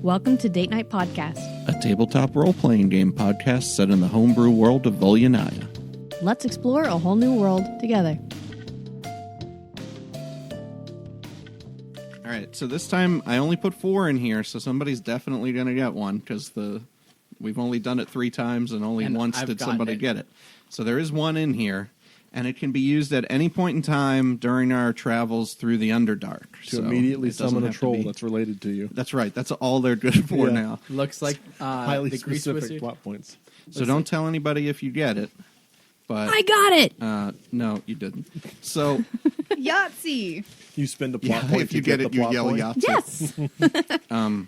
Welcome to Date Night Podcast, a tabletop role-playing game podcast set in the homebrew world of Volyanaya. Let's explore a whole new world together. All right, so this time I only put 4 in here, so somebody's definitely going to get one, because we've only done it 3 times, and only once did somebody get it. So there is one in here, and it can be used at any point in time during our travels through the Underdark. To immediately summon a troll that's related to you. That's right. That's all they're good for now. Looks like highly the Grease specific wizard. plot points. So don't tell anybody if you get it. But I got it! No, you didn't. So Yahtzee! You spend a plot point. if you get it, you yell Yahtzee. Yes!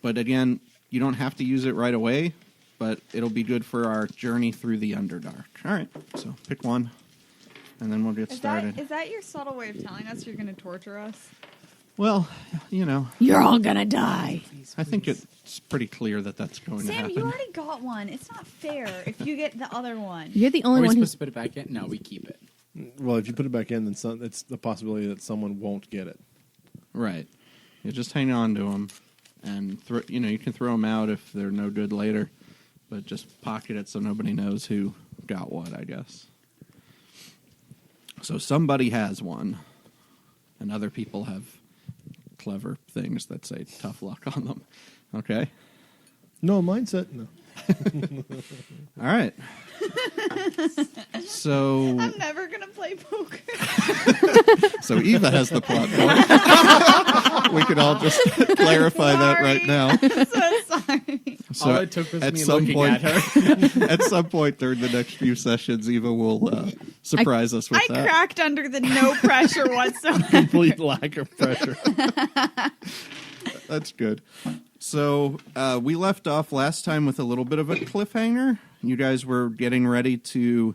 But again, you don't have to use it right away, but it'll be good for our journey through the Underdark. All right, so pick one, and then we'll get started. Is that your subtle way of telling us you're going to torture us? Well, you know, You're all gonna die. I think it's pretty clear that that's going to Sam, happen. you already got one. It's not fair if you get the other one. You're the Are only we one who... supposed to put it back in? No, we keep it. Well, if you put it back in, then it's the possibility that someone won't get it. Right. You just hang on to them, and you can throw them out if they're no good later, but just pocket it so nobody knows who got what, I guess. So somebody has one, and other people have clever things that say tough luck on them. Okay? No, mindset, no. All right. So I'm never going to play poker. So Eva has the plot point. We could all just clarify that right now. So sorry. So All it took was at me some looking point, at her. at some point during the next few sessions, Eva will surprise us with I that. cracked under the no pressure whatsoever. Complete lack of pressure. That's good. So we left off last time with a little bit of a cliffhanger. You guys were getting ready to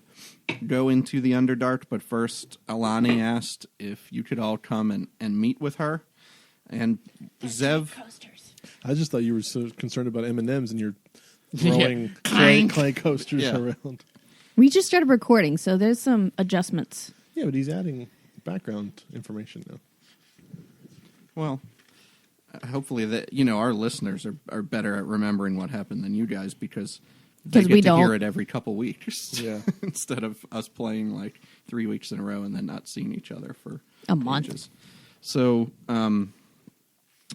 go into the Underdark, but first Alani asked if you could all come and meet with her. And Zev... I just thought you were so concerned about M&Ms and you're throwing clay coasters around. We just started recording, so there's some adjustments. Yeah, but he's adding background information now. Well, hopefully that our listeners are better at remembering what happened than you guys, because they get we to hear don't. it every couple weeks. Yeah. Instead of us playing like 3 weeks in a row and then not seeing each other for A month. ages. So,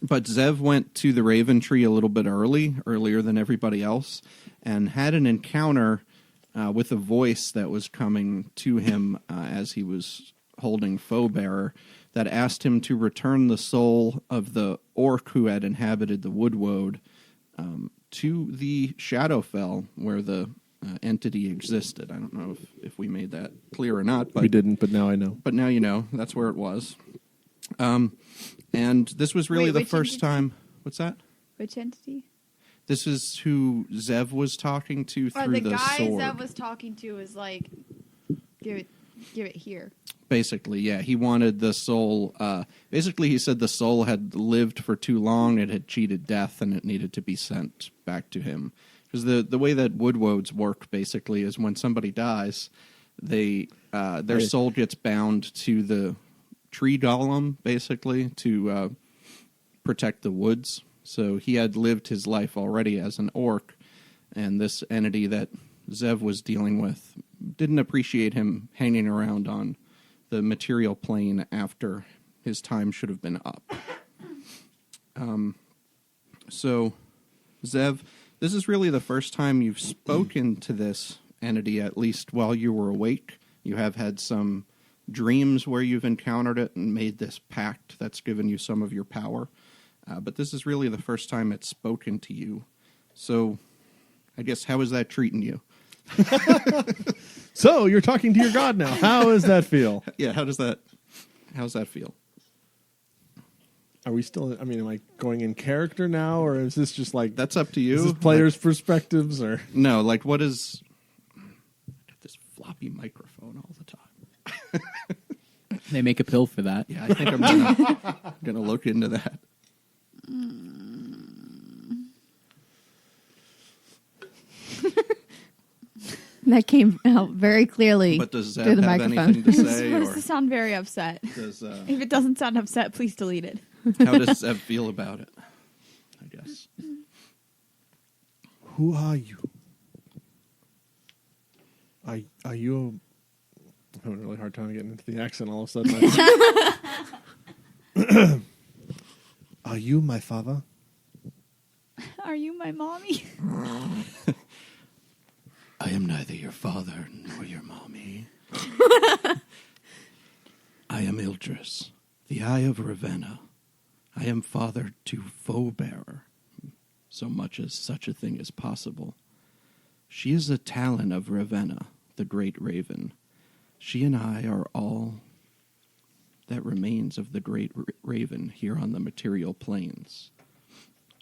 but Zev went to the Raven Tree a little bit earlier than everybody else, and had an encounter with a voice that was coming to him as he was holding Foebearer, that asked him to return the soul of the orc who had inhabited the Woodwoad to the Shadowfell, where the entity existed. I don't know if we made that clear or not. But We didn't, but now I know. But now you know. That's where it was. And this was really the which first entity? time... What's that? Which entity? This is who Zev was talking to through the the guy sword. Zev was talking to was like, give it here. Basically, yeah. He wanted the soul... basically, he said the soul had lived for too long, it had cheated death, and it needed to be sent back to him. Because the way that Woodwoads work, basically, is when somebody dies, their soul gets bound to the tree golem, basically, to protect the woods. So he had lived his life already as an orc, and this entity that Zev was dealing with didn't appreciate him hanging around on the material plane after his time should have been up. So, Zev, this is really the first time you've spoken to this entity, at least while you were awake. You have had some dreams where you've encountered it and made this pact that's given you some of your power. But this is really the first time it's spoken to you. So, I guess, how is that treating you? So, you're talking to your god now. How does that feel? Yeah, how's that feel? Are we still... I mean, am I going in character now, or is this just like... That's up to you. Is this players' perspectives, or... No, like, what is... I got this floppy microphone all the time. They make a pill for that. Yeah, I think I'm gonna look into that. That came out very clearly But does through Zeb the have microphone. anything to This say, supposed or to sound very upset. does If it doesn't sound upset, please delete it. how does Zeb feel about it? I guess. Who are you? Are you? I'm having a really hard time getting into the accent all of a sudden. Are you my father? Are you my mommy? I am neither your father nor your mommy. I am Ildris, the Eye of Ravenna. I am father to Foe-bearer, so much as such a thing is possible. She is a Talon of Ravenna, the great raven. She and I are all that remains of the great raven here on the material planes.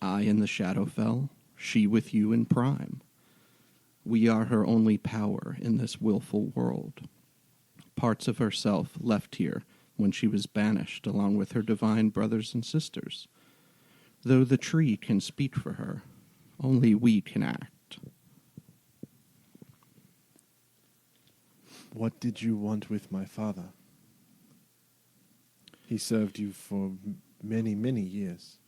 I in the Shadowfell, she with you in Prime. We are her only power in this willful world. Parts of herself left here when she was banished along with her divine brothers and sisters. Though the tree can speak for her, only we can act. What did you want with my father? He served you for many, many years.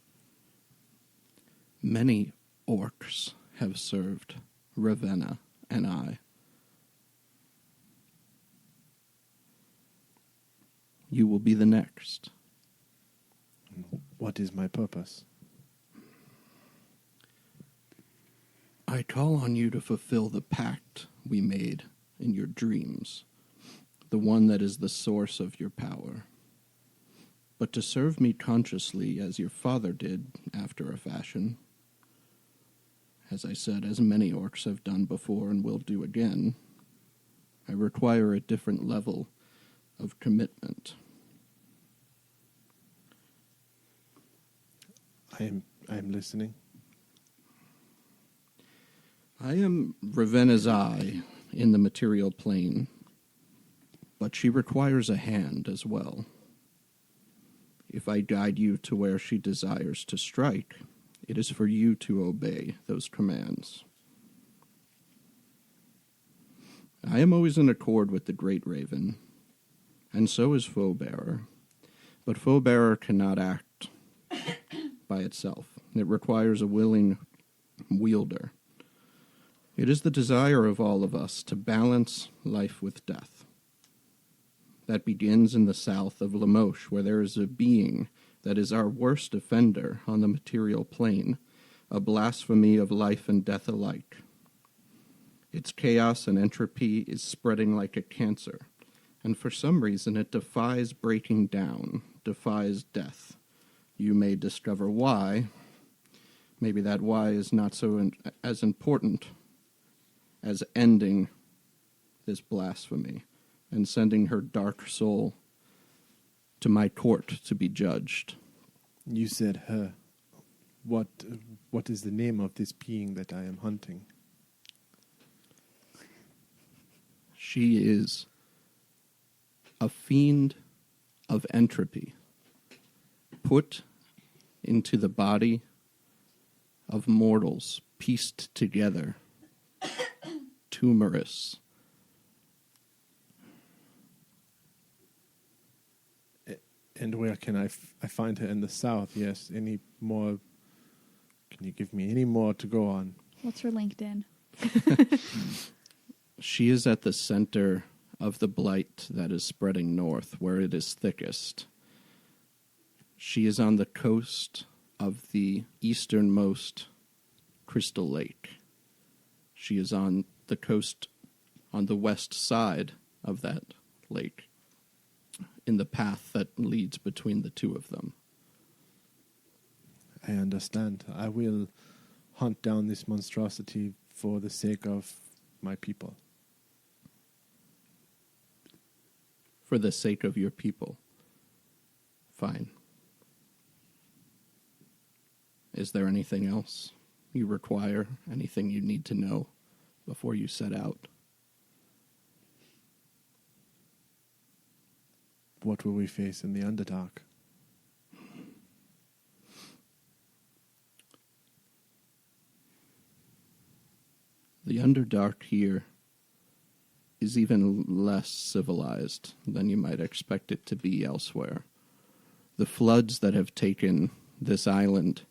Many orcs have served Ravenna and I. You will be the next. What is my purpose? I call on you to fulfill the pact we made in your dreams, the one that is the source of your power. But to serve me consciously as your father did after a fashion, as I said, as many orcs have done before and will do again, I require a different level of commitment. I am listening. I am Ravenna's eye in the material plane, but she requires a hand as well. If I guide you to where she desires to strike, it is for you to obey those commands. I am always in accord with the Great Raven, and so is Foe-bearer. But Foe-bearer cannot act by itself. It requires a willing wielder. It is the desire of all of us to balance life with death. That begins in the south of Lamoche, where there is a being that is our worst offender on the material plane, a blasphemy of life and death alike. Its chaos and entropy is spreading like a cancer, and for some reason it defies breaking down, defies death. You may discover why. Maybe that why is not so as important as ending this blasphemy and sending her dark soul to my court to be judged. You said her. What is the name of this being that I am hunting? She is a fiend of entropy, put into the body of mortals, pieced together, tumorous. And where can I find her in the south? Yes. Any more? Can you give me any more to go on? What's her LinkedIn? She is at the center of the blight that is spreading north, where it is thickest. She is on the coast of the easternmost Crystal Lake. She is on the coast on the west side of that lake, in the path that leads between the two of them. I understand. I will hunt down this monstrosity for the sake of my people. For the sake of your people. Fine. Is there anything else you require? Anything you need to know before you set out? What will we face in the Underdark? The Underdark here is even less civilized than you might expect it to be elsewhere. The floods that have taken this island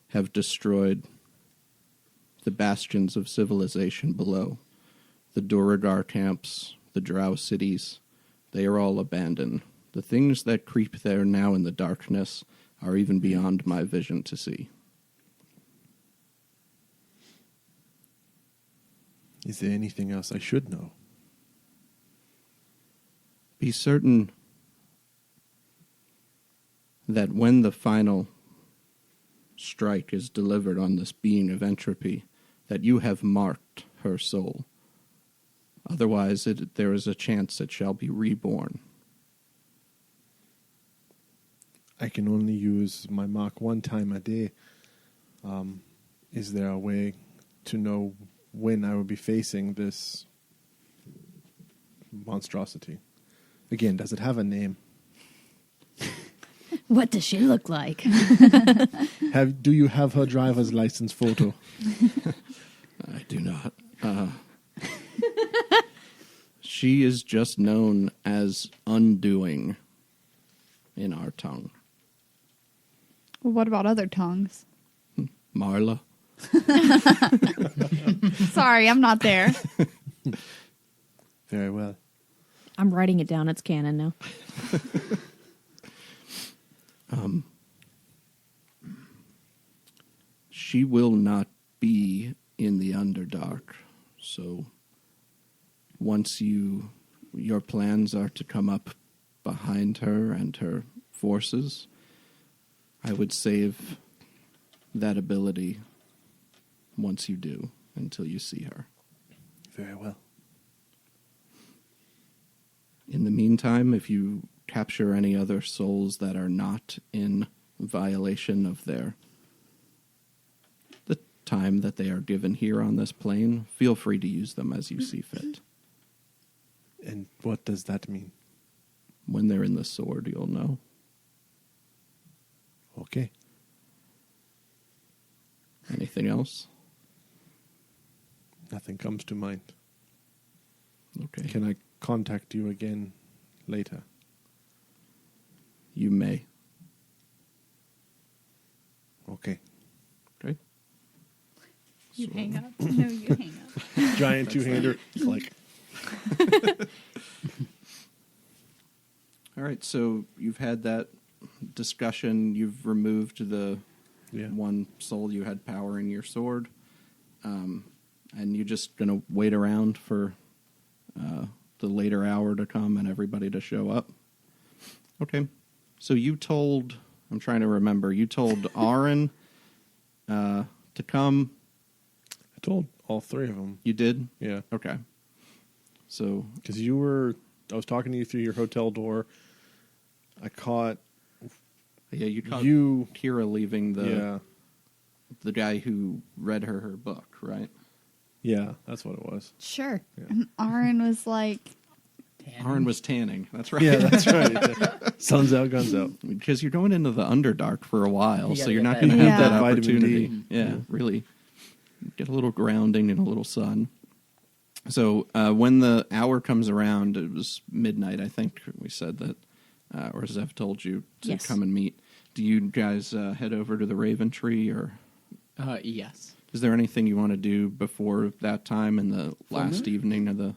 have destroyed the bastions of civilization below. The Duradar camps, the Drow cities, they are all abandoned. The things that creep there now in the darkness are even beyond my vision to see. Is there anything else I should know? Be certain that when the final strike is delivered on this being of entropy, that you have marked her soul. Otherwise, there is a chance it shall be reborn. I can only use my mark one time a day. Is there a way to know when I will be facing this monstrosity? Again, does it have a name? What does she look like? Do you have her driver's license photo? I do not. She is just known as Undoing in our tongue. Well, what about other tongues? Marla. Sorry, I'm not there. Very well. I'm writing it down. It's canon now. She will not be in the Underdark. So once your plans are to come up behind her and her forces, I would save that ability once you do, until you see her. Very well. In the meantime, if you capture any other souls that are not in violation of the time that they are given here on this plane, feel free to use them as you see fit. And what does that mean? When they're in the sword, you'll know. Okay. Anything else? Nothing comes to mind. Okay. Can I contact you again later? You may. Okay. Okay. You hang up. No, you hang up. Giant two-hander. Like, All right, so you've had that discussion. You've removed the one soul you had powering your sword. And you're just going to wait around for the later hour to come and everybody to show up. Okay. So you told, I'm trying to remember, you told Aaron to come. I told all three of them. You did? Yeah. Okay. So. Because I was talking to you through your hotel door. I caught. Yeah, you caught you. Kira leaving Yeah. the guy who read her book, right? Yeah, that's what it was. Sure. Yeah. And Aaron was like, Aaron was tanning. That's right. Yeah, that's right. Sun's out, guns out. Because you're going into the Underdark for a while, You so gotta you're get not that going to have Yeah. that vitamin opportunity. D. Yeah, really get a little grounding and a little sun. So when the hour comes around, it was midnight, I think we said that, or Zev told you to Yes. come and meet. Do you guys head over to the Raven Tree, or Yes. is there anything you want to do before that time in the last moon? evening of the...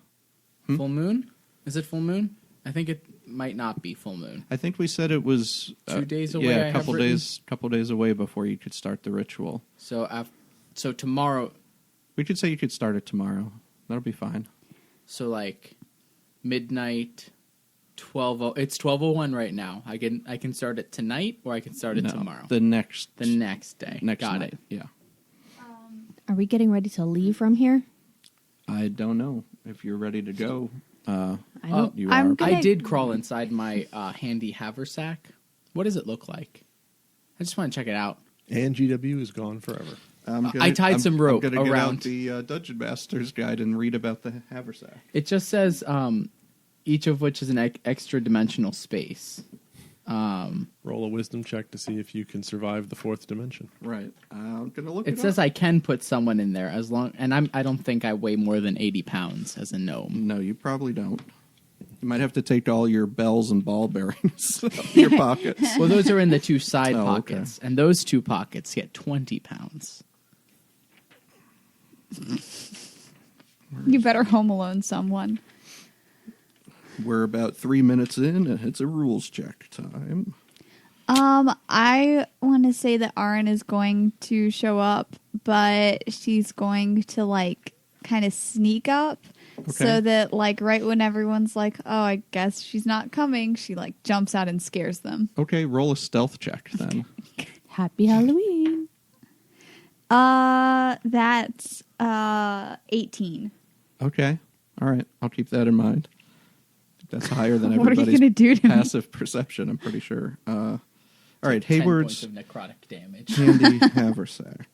Full moon? Is it full moon? I think it might not be full moon. I think we said it was 2 days away. Yeah, I a have couple written. days away before you could start the ritual. So so tomorrow. We could say you could start it tomorrow. That'll be fine. So like midnight, 12. It's 12:01 right now. I can start it tonight, or I can start it No, tomorrow. The next day. next Got night. it. Yeah. Are we getting ready to leave from here? I don't know if you're ready to go. I don't. You I'm are. gonna- I did crawl inside my handy haversack. What does it look like? I just want to check it out. And GW is gone forever. I tied some rope I'm gonna around. get out the Dungeon Master's Guide and read about the haversack. It just says each of which is an extra dimensional space. Roll a wisdom check to see if you can survive the fourth dimension. Right. I'm gonna look. It says I can put someone in there as long, and I don't think I weigh more than 80 pounds as a gnome. No, you probably don't. You might have to take all your bells and ball bearings out of your pockets. Well, those are in the two side Oh, okay. pockets, and those two pockets get 20 pounds. You better Home Alone someone. We're about 3 minutes in, and it's a rules check time. I want to say that Arin is going to show up, but she's going to like kind of sneak up so that like right when everyone's like, oh, I guess she's not coming, she like jumps out and scares them. Okay, roll a stealth check then. Happy Halloween. That's 18. Okay, all right, I'll keep that in mind. That's higher than What are you everybody's gonna do to me? passive perception, I'm pretty sure. All right, 10 Hayward's points of necrotic damage. Candy Haversack.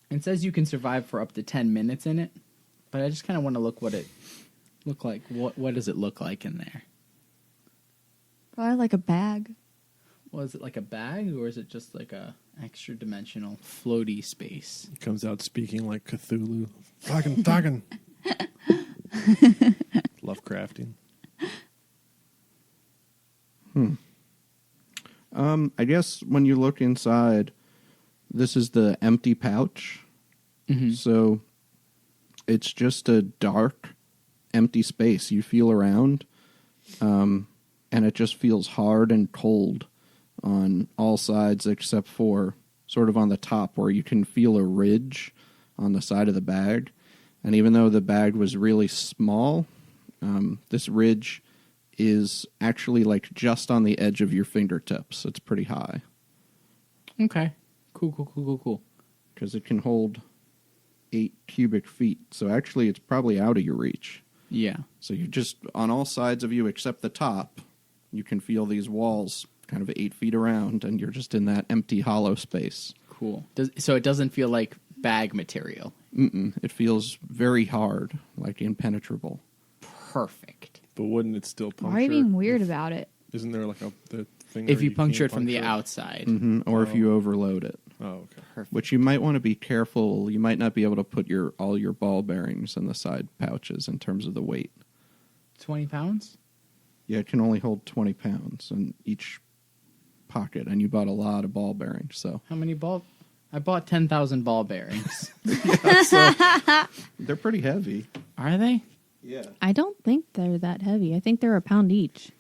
It says you can survive for up to 10 minutes in it, but I just kind of want to look what it look like. What does it look like in there? Probably like a bag. Well, is it like a bag, or is it just like a extra dimensional floaty space? He comes out speaking like Cthulhu. Talking. Lovecrafting. I guess when you look inside, this is the empty pouch. Mm-hmm. So it's just a dark, empty space. You feel around, and it just feels hard and cold on all sides except for sort of on the top where you can feel a ridge on the side of the bag. And even though the bag was really small, this ridge is actually like just on the edge of your fingertips. It's pretty high. Okay. Cool. Because it can hold 8 cubic feet. So actually it's probably out of your reach. Yeah. So you just, on all sides of you except the top, you can feel these walls kind of 8 feet around, and you're just in that empty hollow space. Cool. So it doesn't feel like bag material. It feels very hard, like impenetrable. Perfect. But wouldn't it still puncture? Why are you being weird about it? Isn't there like the thing If where you puncture can't it from the puncture outside. Or if you overload it. Oh, okay. Perfect. Which you might want to be careful. You might not be able to put all your ball bearings in the side pouches in terms of the weight. 20 pounds? Yeah, it can only hold 20 pounds in each pocket, and you bought a lot of ball bearings, so. How many ball? I bought 10,000 ball bearings. They're pretty heavy. Are they? Yeah. I don't think they're that heavy. I think they're a pound each.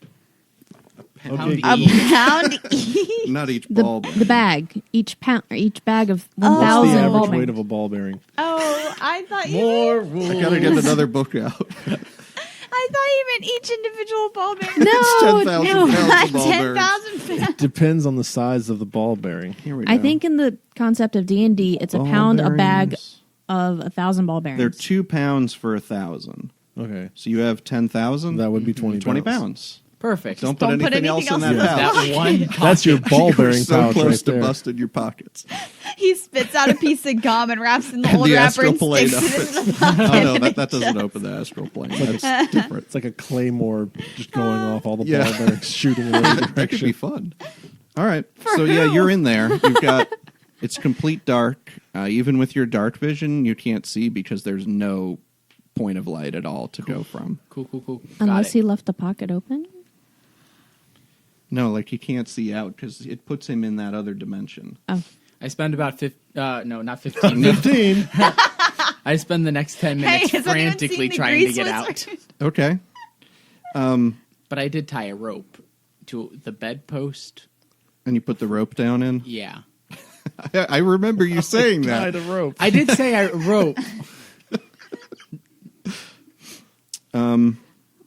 Okay, A each. pound each. Not each The ball bearing. the bag, each bag of What's 1,000 the ball average weight bearings. of a ball bearing? Oh, I thought you More meant, rules. I gotta get another book out. I thought you meant each individual ball bearing. No, 10,000 no. pounds of ball bearings. 10,000 pounds. Depends on the size of the ball bearing. Here we go. I think in the concept of D&D, it's a Ball pound a bag bearings. of 1,000 ball bearings. They're 2 pounds for 1,000. Okay. So you have 10,000? That would be 20 20 pounds. pounds. Perfect. Don't put anything else in that else. pouch. That one. That's your ball You were bearing so pouch close right to there. busting your pockets. He spits out a piece of gum and wraps in the And old the wrapper astral and plane sticks it opens. in the pocket. Oh, no, that doesn't open the astral plane. That's different. It's like a claymore just going off, all the Yeah. ball bearings shooting in every That could be direction. fun. All right. So, yeah, you're in there. You've got, it's complete dark. Even with your dark vision, you can't see because there's no point of light at all to go from. Cool. Unless Got he it. left the pocket open. No, like he can't see out because it puts him in that other dimension. Oh, I spend about 15. 15. I spend the next 10 Hey, minutes has anyone frantically seen the trying to Grease get out. Wizard? Okay. But I did tie a rope to the bedpost. And you put the rope down in? Yeah. I remember you saying Tied that. a rope. I did say I rope.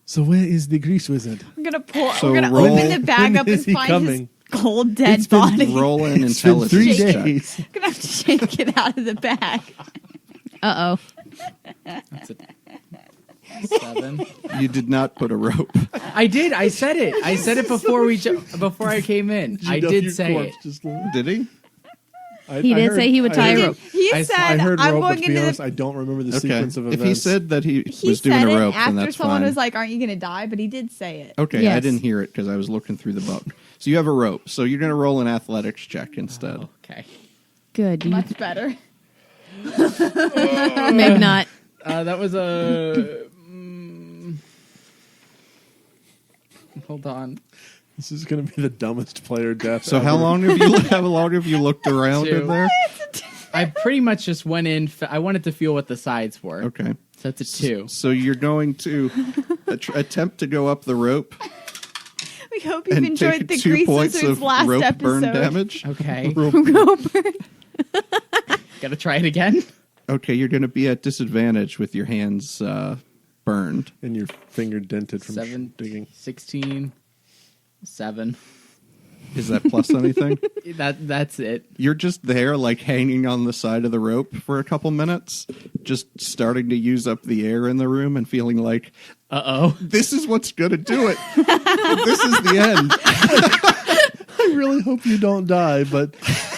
So where is the grease wizard? I'm gonna pull. So we're gonna roll- open the bag when up and is he find coming? his cold dead It's been body. Roll an It's been intelligence 3 check. days. Gonna have to shake it out of the bag. uh-oh. That's a 7. You did not put a rope. I did. I said it. I said it before before I came in. I did say it. Did he? He did say he would tie a He, rope. he I said, heard "I'm rope, but going to be into honest, the." I don't remember the Okay. sequence of If events. he said that he He was doing said a it rope, then after that's someone fine. was like, "Aren't you gonna die?" But he did say it. Okay, I Yes. didn't hear it because I was looking through the book. So you have a rope. So you're going to roll an athletics check instead. Okay. Good. You, Much better. maybe not. That was a. Hold on. This is going to be the dumbest player death. So ever. how long have you looked around Two. in there? I pretty much just went in. I wanted to feel what the sides were. Okay. So that's a 2. So you're going to attempt to go up the rope We hope you've and enjoyed take the 2 Grease points Wizards of last rope episode. burn damage. Okay. Rope- Gotta try it again. Okay, you're going to be at disadvantage with your hands burned. And your finger dented from 7, digging. 16, 7. Is that plus anything? That's it. You're just there, like hanging on the side of the rope for a couple minutes, just starting to use up the air in the room and feeling like, Uh-oh. this is what's going to do it. This is the end. I really hope you don't die, but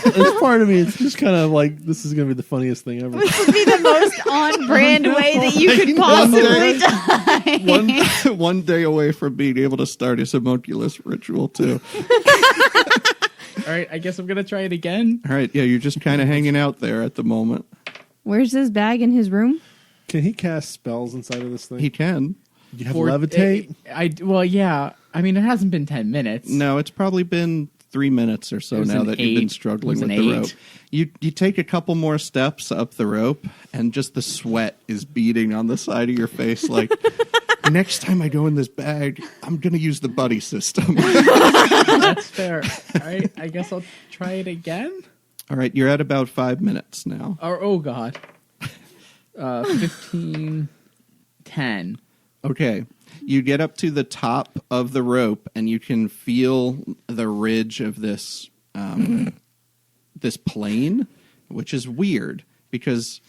as part of me, it's just kind of like, this is going to be the funniest thing ever. This would be the most on-brand way that you could possibly die. One day away from being able to start his homunculus ritual, too. All right, I guess I'm gonna try it again. All right, yeah, you're just kind of hanging out there at the moment. Where's his bag in his room? Can he cast spells inside of this thing? He can. You have For- levitate? Well, yeah. I mean, it hasn't been 10 minutes. No, it's probably been 3 minutes or It so was now an that you've been 8. struggling It was with an the 8. rope. You take a couple more steps up the rope, and just the sweat is beading on the side of your face. Like, next time I go in this bag, I'm going to use the buddy system. That's fair. All right, I guess I'll try it again. All right, you're at about 5 minutes now. Oh God. 15, 10. Okay. You get up to the top of the rope, and you can feel the ridge of this this plane, which is weird because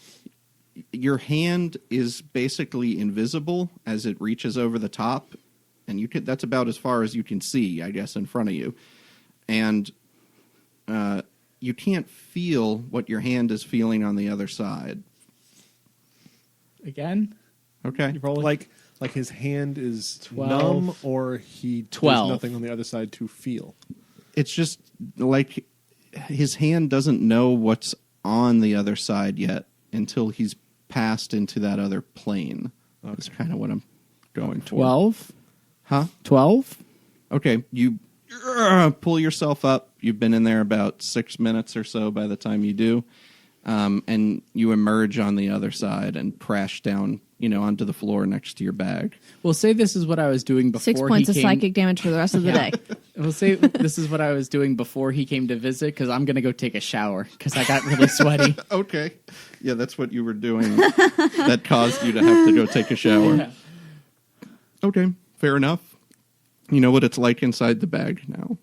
your hand is basically invisible as it reaches over the top, and that's about as far as you can see, I guess, in front of you. And you can't feel what your hand is feeling on the other side. Again? Okay. You rolling? Like his hand is 12. numb, or he 12. there's nothing on the other side to feel. It's just like his hand doesn't know what's on the other side yet until he's passed into that other plane. That's kind of what I'm going for. 12? Huh? 12? Okay, you pull yourself up. You've been in there about 6 minutes or so by the time you do. And you emerge on the other side and crash down, onto the floor next to your bag. We'll say this is what I was doing before 6 points he of came. psychic damage for the rest of the day. We'll say this is what I was doing before he came to visit, because I'm going to go take a shower, because I got really sweaty. Okay. Yeah, that's what you were doing. That caused you to have to go take a shower. Yeah. Okay, fair enough. You know what it's like inside the bag now.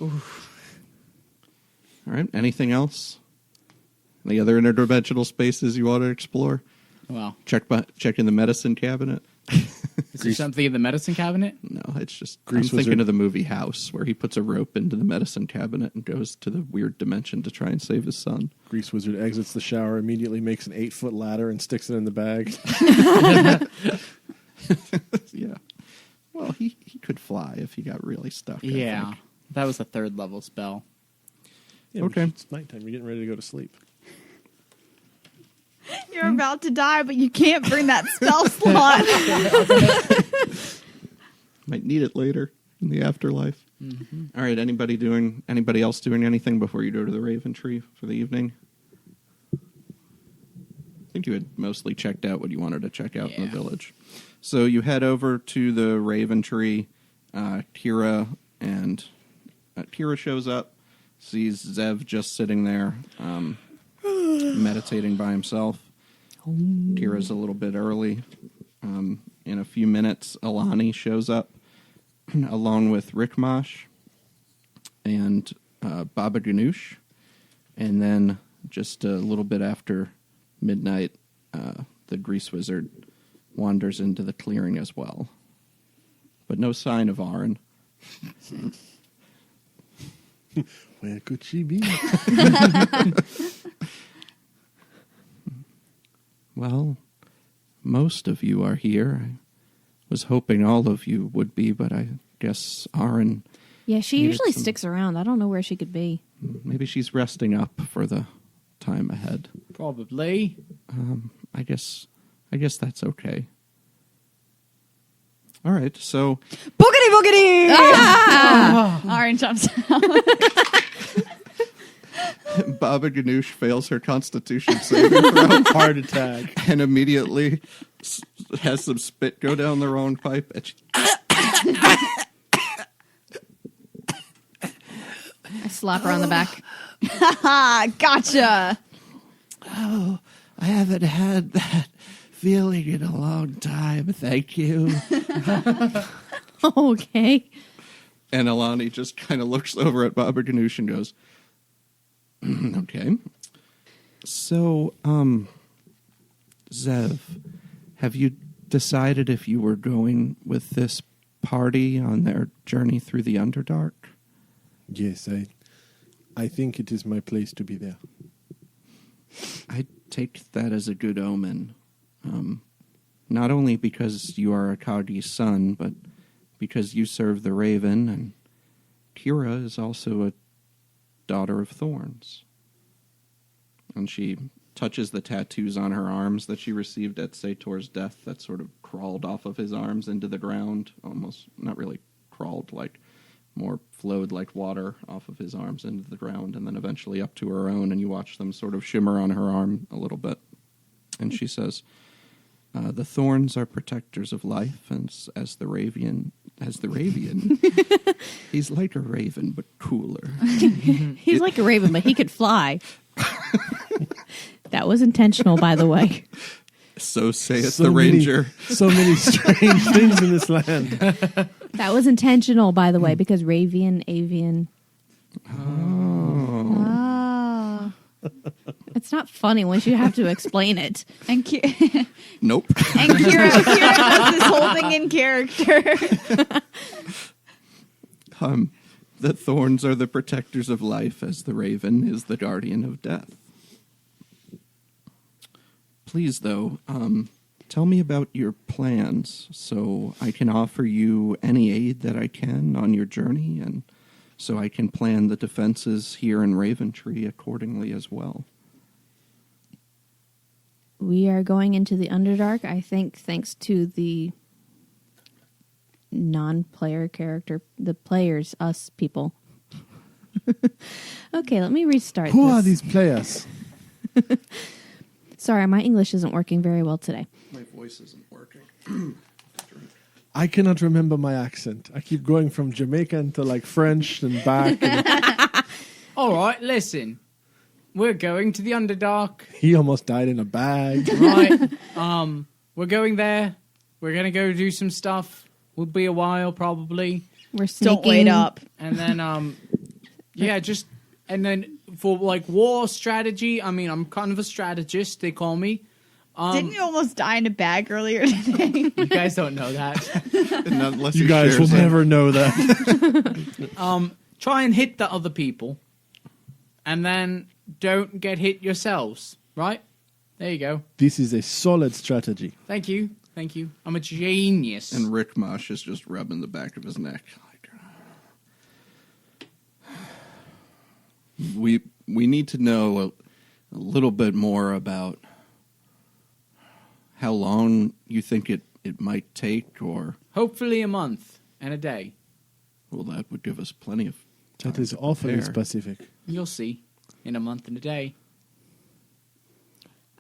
Oof. All right, anything else? Any other interdimensional spaces you want to explore? Well, Check in the medicine cabinet. is there something in the medicine cabinet? No, it's just Grease I'm thinking Wizard. of the movie House, where he puts a rope into the medicine cabinet and goes to the weird dimension to try and save his son. Grease Wizard exits the shower, immediately makes an 8-foot ladder and sticks it in the bag. Yeah. Well, he could fly if he got really stuck. I Yeah. think. That was a 3rd level spell. Yeah, Okay. It's nighttime. You're getting ready to go to sleep. You're about to die, but you can't bring that spell slot. Might need it later in the afterlife. Mm-hmm. All right. Anybody else doing anything before you go to the Raven Tree for the evening? I think you had mostly checked out what you wanted to check out in the Yeah. village. So you head over to the Raven Tree. Kira shows up, sees Zev just sitting there, meditating by himself. Kira's a little bit early. In a few minutes, Alani shows up, along with Rikmash and Baba Ganoush. And then just a little bit after midnight, the Grease Wizard wanders into the clearing as well. But no sign of Aaron. Where could she be? Well, most of you are here. I was hoping all of you would be, but I guess Aaron, Yeah, she Needed usually some- sticks around. I don't know where she could be. maybe she's resting up for the time ahead. Probably. I guess that's okay. All right, so Boogity boogity! Orange jumps out. Baba Ganoush fails her Constitution saving throw Heart attack. and immediately has some spit go down the wrong pipe. And I slap her on the back. Gotcha. I haven't had that feeling in a long time. Thank you. Okay. And Alani just kind of looks over at Baba Ganoush and goes, okay. So, Zev, have you decided if you were going with this party on their journey through the Underdark? Yes, I think it is my place to be there. I take that as a good omen. Not only because you are Akagi's son, but because you serve the Raven, and Kira is also a daughter of Thorns. And she touches the tattoos on her arms that she received at Sator's death that sort of crawled off of his arms into the ground. Almost, not really crawled, like more flowed like water off of his arms into the ground, and then eventually up to her own, and you watch them sort of shimmer on her arm a little bit. And she says, the Thorns are protectors of life, and as the Ravian, he's like a raven, but cooler. He's like a raven, but he could fly. That was intentional, by the way. So saith So the many- ranger. So many strange things in this land. That was intentional, by the way, because Ravian, avian. Oh. It's not funny once you have to explain it. And Kira, Nope. and Kira does this whole thing in character. The Thorns are the protectors of life, as the raven is the guardian of death. Please, though, tell me about your plans so I can offer you any aid that I can on your journey, and so I can plan the defenses here in Raventree accordingly as well. We are going into the Underdark, I think, thanks to the non-player character, the players, us people. Okay, let me restart Who this. are these players? Sorry, my English isn't working very well today. My voice isn't working. I cannot remember my accent. I keep going from Jamaican to like French and back. And All right, listen. We're going to the Underdark, he almost died in a bag. right? We're going there. We're gonna go do some stuff. We'll be a while probably, We're sneaking. Don't wait up. and then and then for like war strategy. I mean, I'm kind of a strategist. They call me. Didn't you almost die in a bag earlier today? You guys don't know that. Unless You guys share will some- never know that. Try and hit the other people, and then don't get hit yourselves. Right? There you go. This is a solid strategy. Thank you. Thank you. I'm a genius. And Rick Mosh is just rubbing the back of his neck. We need to know a little bit more about how long you think it might take, or Hopefully a month and a day. well, that would give us plenty of time. That is to awfully prepare. specific. You'll see. In a month and a day.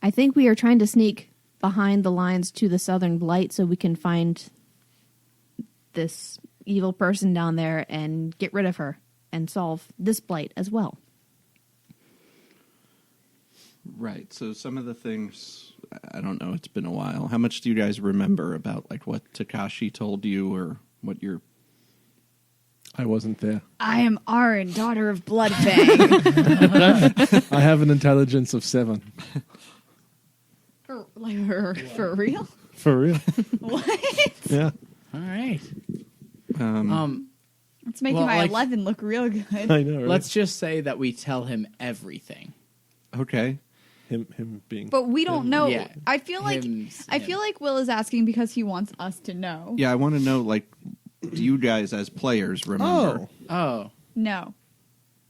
I think we are trying to sneak behind the lines to the Southern Blight so we can find this evil person down there and get rid of her and solve this blight as well. Right. So some of the things, I don't know, it's been a while. How much do you guys remember about like what Takashi told you, or what your... I wasn't there. I am Arin, daughter of Bloodfang. I have an intelligence of 7. for real? For real? What? Yeah. All right. It's making Well, my like- 11 look real good. I know, right? Let's just say that we tell him everything. Okay. Him being... But we don't know. Yeah. I feel like Him. Will is asking because he wants us to know. Yeah, I want to know, like, do you guys as players remember? Oh. No.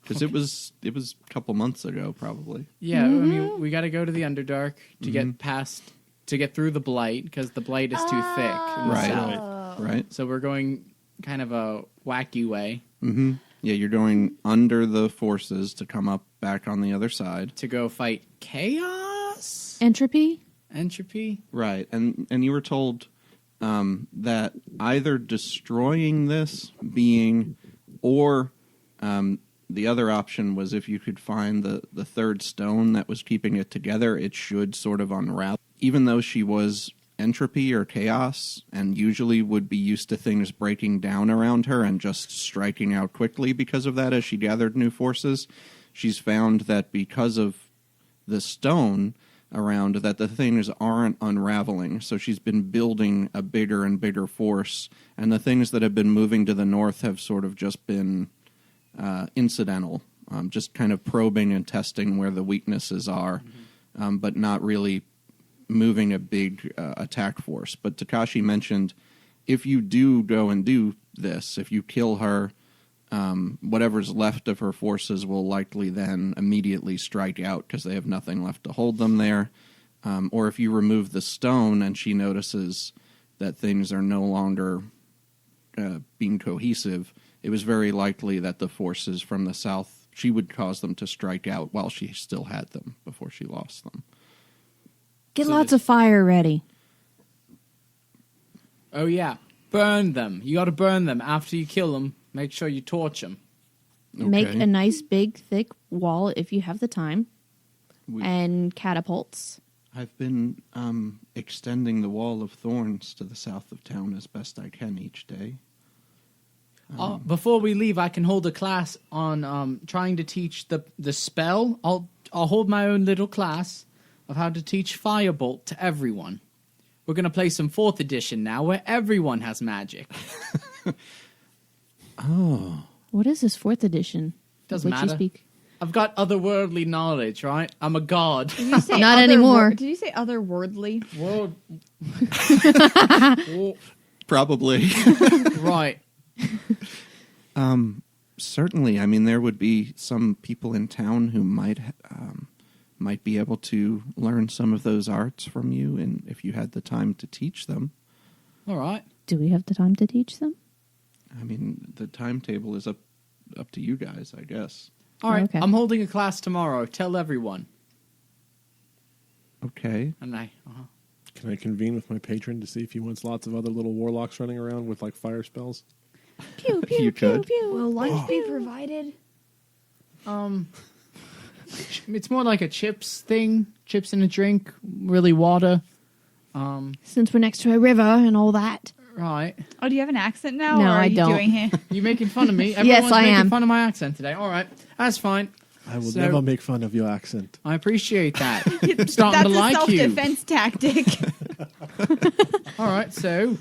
Because it was a couple months ago, probably. Yeah, I mean, we got to go to the Underdark to get through the Blight, because the Blight is too thick in the Right. south. Right. So we're going kind of a wacky way. Mm-hmm. Yeah, you're going under the forces to come up back on the other side. To go fight chaos? Entropy? Entropy? Right, and you were told that either destroying this being or the other option was if you could find the third stone that was keeping it together, it should sort of unravel. Even though she was entropy or chaos and usually would be used to things breaking down around her and just striking out quickly because of that as she gathered new forces, she's found that because of the stone around that the things aren't unraveling. So she's been building a bigger and bigger force, and the things that have been moving to the north have sort of just been incidental, just kind of probing and testing where the weaknesses are, but not really moving a big attack force. But Takashi mentioned if you do go and do this, if you kill her, whatever's left of her forces will likely then immediately strike out because they have nothing left to hold them there. Or if you remove the stone and she notices that things are no longer being cohesive, it was very likely that the forces from the south, she would cause them to strike out while she still had them before she lost them. Get So lots this- of fire ready. Oh, yeah. Burn them. You got to burn them. After you kill them, make sure you torch them. Make Okay. a nice big thick wall if you have the time. We- And catapults. I've been extending the wall of thorns to the south of town as best I can each day. Before we leave, I can hold a class on trying to teach the spell. I'll hold my own little class of how to teach Firebolt to everyone. We're going to play some 4th edition now where everyone has magic. What is this 4th edition? Doesn't Which you matter. speak? I've got otherworldly knowledge, right? I'm a god. Did you say Not anymore. Did you say otherworldly? Whoa. Probably. Right. Certainly. I mean, there would be some people in town who might be able to learn some of those arts from you, and if you had the time to teach them. All right. Do we have the time to teach them? I mean, the timetable is up to you guys, I guess. All right. Okay. I'm holding a class tomorrow. Tell everyone. Okay. And Can I convene with my patron to see if he wants lots of other little warlocks running around with like fire spells? Pew, pew, You pew, could. pew. Will lunch be provided? it's more like a chips thing. Chips and a drink. Really water. Since we're next to a river and all that. Right. Oh, do you have an accent now? No, or are I you don't. Doing it? You making fun of me? Yes, Everyone's I making am. fun of my accent today. All right. That's fine. I will So- never make fun of your accent. I appreciate that. I'm starting That's to a like you. self-defense tactic. All right, so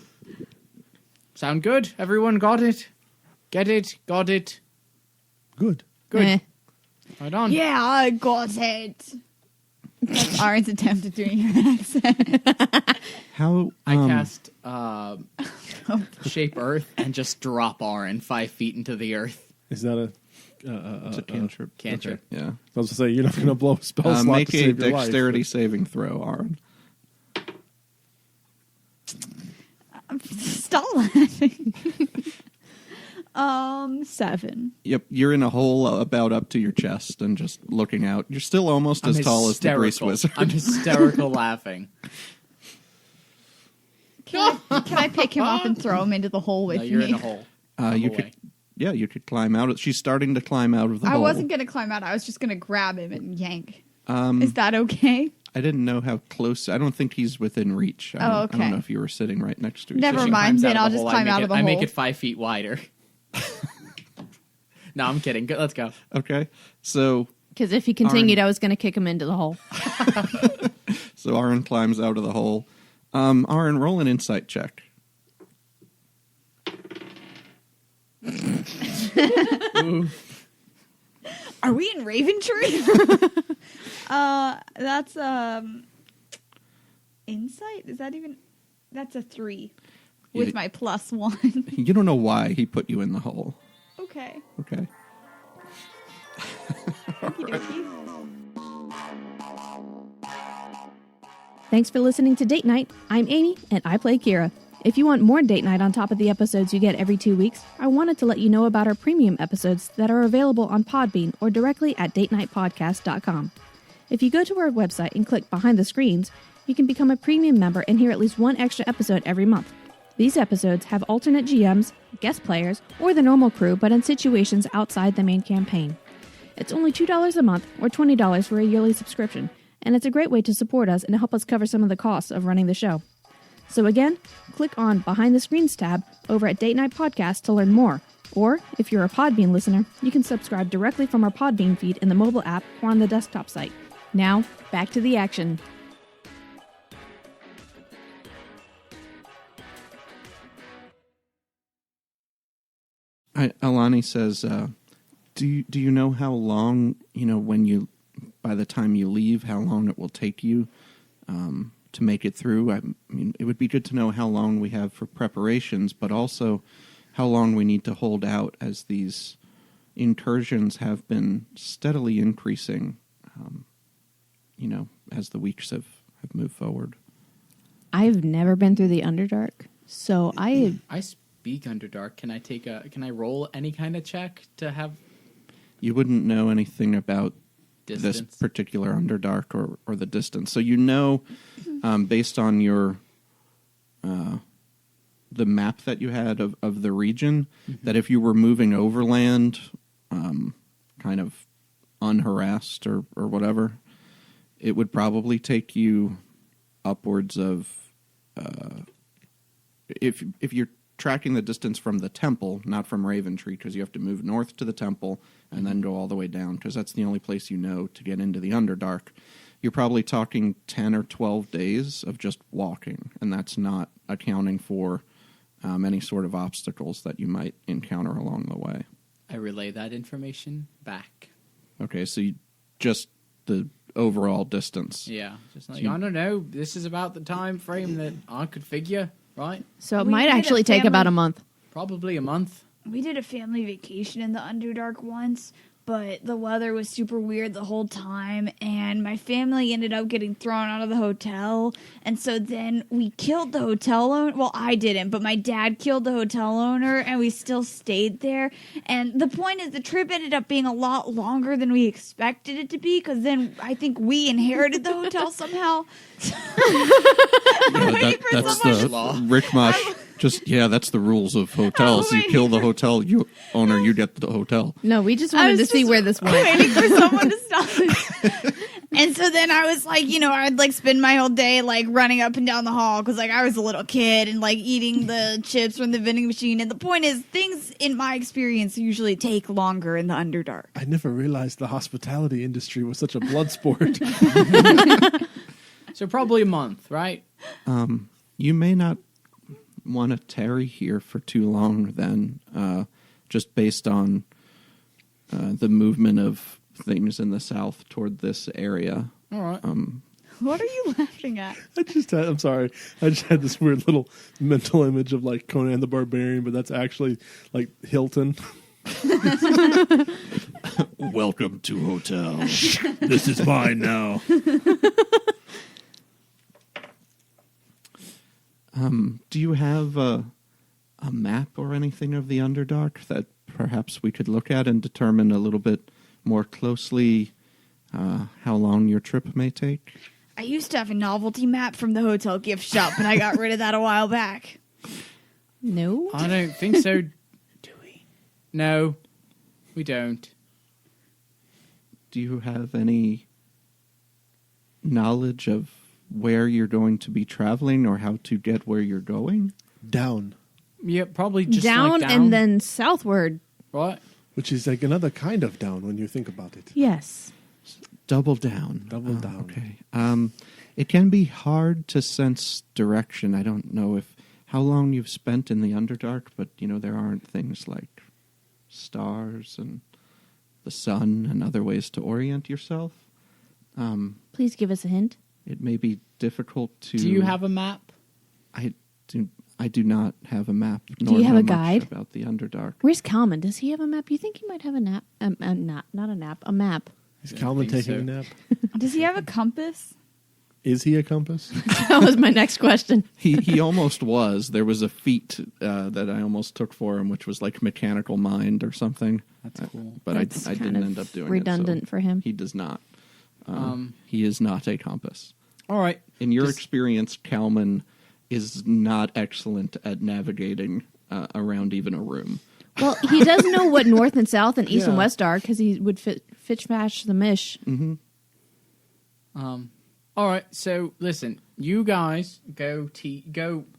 sound good? Everyone got it? Get it? Got it? Good. Good. Eh. Right on. Yeah, I got it. That's Aaron's attempt at doing an accent. How I cast Shape Earth and just drop Auron 5 feet into the earth. Is that a? it's a cantrip. Cantrip. Yeah. I was going to say you're not going to blow a spell slot Make to a save your life. dexterity saving throw, Aaron. Stop laughing. 7. Yep, you're in a hole about up to your chest and just looking out. You're still almost I'm as tall as the Grease hysterical. Wizard. I'm hysterical laughing. Can I pick him up and throw him into the hole with No, you're me? in a hole. You could, yeah, you could climb out. She's starting to climb out of the I hole. wasn't going to climb out. I was just going to grab him and yank. Is that okay? I didn't know how close. I don't think he's within reach. I don't okay. know if you were sitting right next to each Never other. She mind, climbs then out of I'll the just hole. climb out of the I make hole. it 5 feet wider. No, I'm kidding. Go, let's go. Okay, so Because if he continued, I was going to kick him into the hole. Aaron climbs out of the hole. Aaron, roll an insight check. Are we in Raventree? That's insight. Is that even? That's a 3 with You- my +1. You don't know why he put you in the hole. Okay. Okay. Thanks for listening to Date Night. I'm Amy, and I play Kira. If you want more date night on top of the episodes you get every 2 weeks, I wanted to let you know about our premium episodes that are available on Podbean or directly at datenightpodcast.com. If you go to our website and click Behind the Screens, you can become a premium member and hear at least one extra episode every month. These episodes have alternate GMs, guest players, or the normal crew, but in situations outside the main campaign. It's only $2 a month or $20 for a yearly subscription, and it's a great way to support us and help us cover some of the costs of running the show. So again, click on Behind the Screens tab over at Date Night Podcast to learn more. Or, if you're a Podbean listener, you can subscribe directly from our Podbean feed in the mobile app or on the desktop site. Now, back to the action. Alani says, do you know how long, by the time you leave, how long it will take you to make it through? I mean, it would be good to know how long we have for preparations, but also how long we need to hold out, as these incursions have been steadily increasing, as the weeks have moved forward. I've never been through the Underdark, so I speak Underdark. Can I roll any kind of check to have? You wouldn't know anything about Distance. this particular Underdark or the distance. So based on your the map that you had of the region, that if you were moving overland, kind of unharassed or whatever, it would probably take you upwards of if you're tracking the distance from the temple, not from Raventree, because you have to move north to the temple and then go all the way down, because that's the only place to get into the Underdark. You're probably talking 10 or 12 days of just walking, and that's not accounting for any sort of obstacles that you might encounter along the way. I relay that information back. Okay, so just the overall distance. Yeah, just like, I don't know, this is about the time frame that I could figure, right? So it We might did a actually take family- about a month. Probably a month. We did a family vacation in the Underdark once, but the weather was super weird the whole time, and my family ended up getting thrown out of the hotel, and so then we killed the hotel owner. Well, I didn't, but my dad killed the hotel owner, and we still stayed there. And the point is, the trip ended up being a lot longer than we expected it to be, because then I think we inherited the hotel somehow. That's the Rick Mosh. That's the rules of hotels. You kill the hotel owner, you get the hotel. No, we just wanted to see where this went. Waiting for someone to stop it. And so then I was like, I'd spend my whole day running up and down the hall because I was a little kid and eating the chips from the vending machine. And the point is, things in my experience usually take longer in the Underdark. I never realized the hospitality industry was such a blood sport. So probably a month, right? You may not want to tarry here for too long then, just based on the movement of things in the south toward this area. All right. What are you laughing at? I'm sorry. I just had this weird little mental image of Conan the Barbarian, but that's actually Hilton. Welcome to hotel. This is mine now. Do you have a map or anything of the Underdark that perhaps we could look at and determine a little bit more closely how long your trip may take? I used to have a novelty map from the hotel gift shop, but I got rid of that a while back. No? I don't think so. Do we? No, we don't. Do you have any knowledge of where you're going to be traveling or how to get where you're going? Down. Yeah, probably just down down and then southward. Right? Which is another kind of down when you think about it. Yes. Double down. Double down. Okay. It can be hard to sense direction. I don't know how long you've spent in the Underdark, but there aren't things like stars and the sun and other ways to orient yourself. Please give us a hint. It may be difficult to. Do you have a map? I do not have a map. Do you have know a much guide? about the Underdark? Where's Kalman? Does he have a map? You think he might have a nap? Not a nap. A map. Is I Calvin think taking so. a nap? Does he have a compass? Is he a compass? That was my next question. He almost was. There was a feat that I almost took for him, which was like mechanical mind or something. That's cool. But That's I kind didn't of end up doing redundant it. So for him. He does not. He is not a compass. All right. In your Just- experience, Kalman is not excellent at navigating around even a room. Well, he does know what north and south and east and Yeah. west are because he would fitch match the mish. All right. So listen, you guys go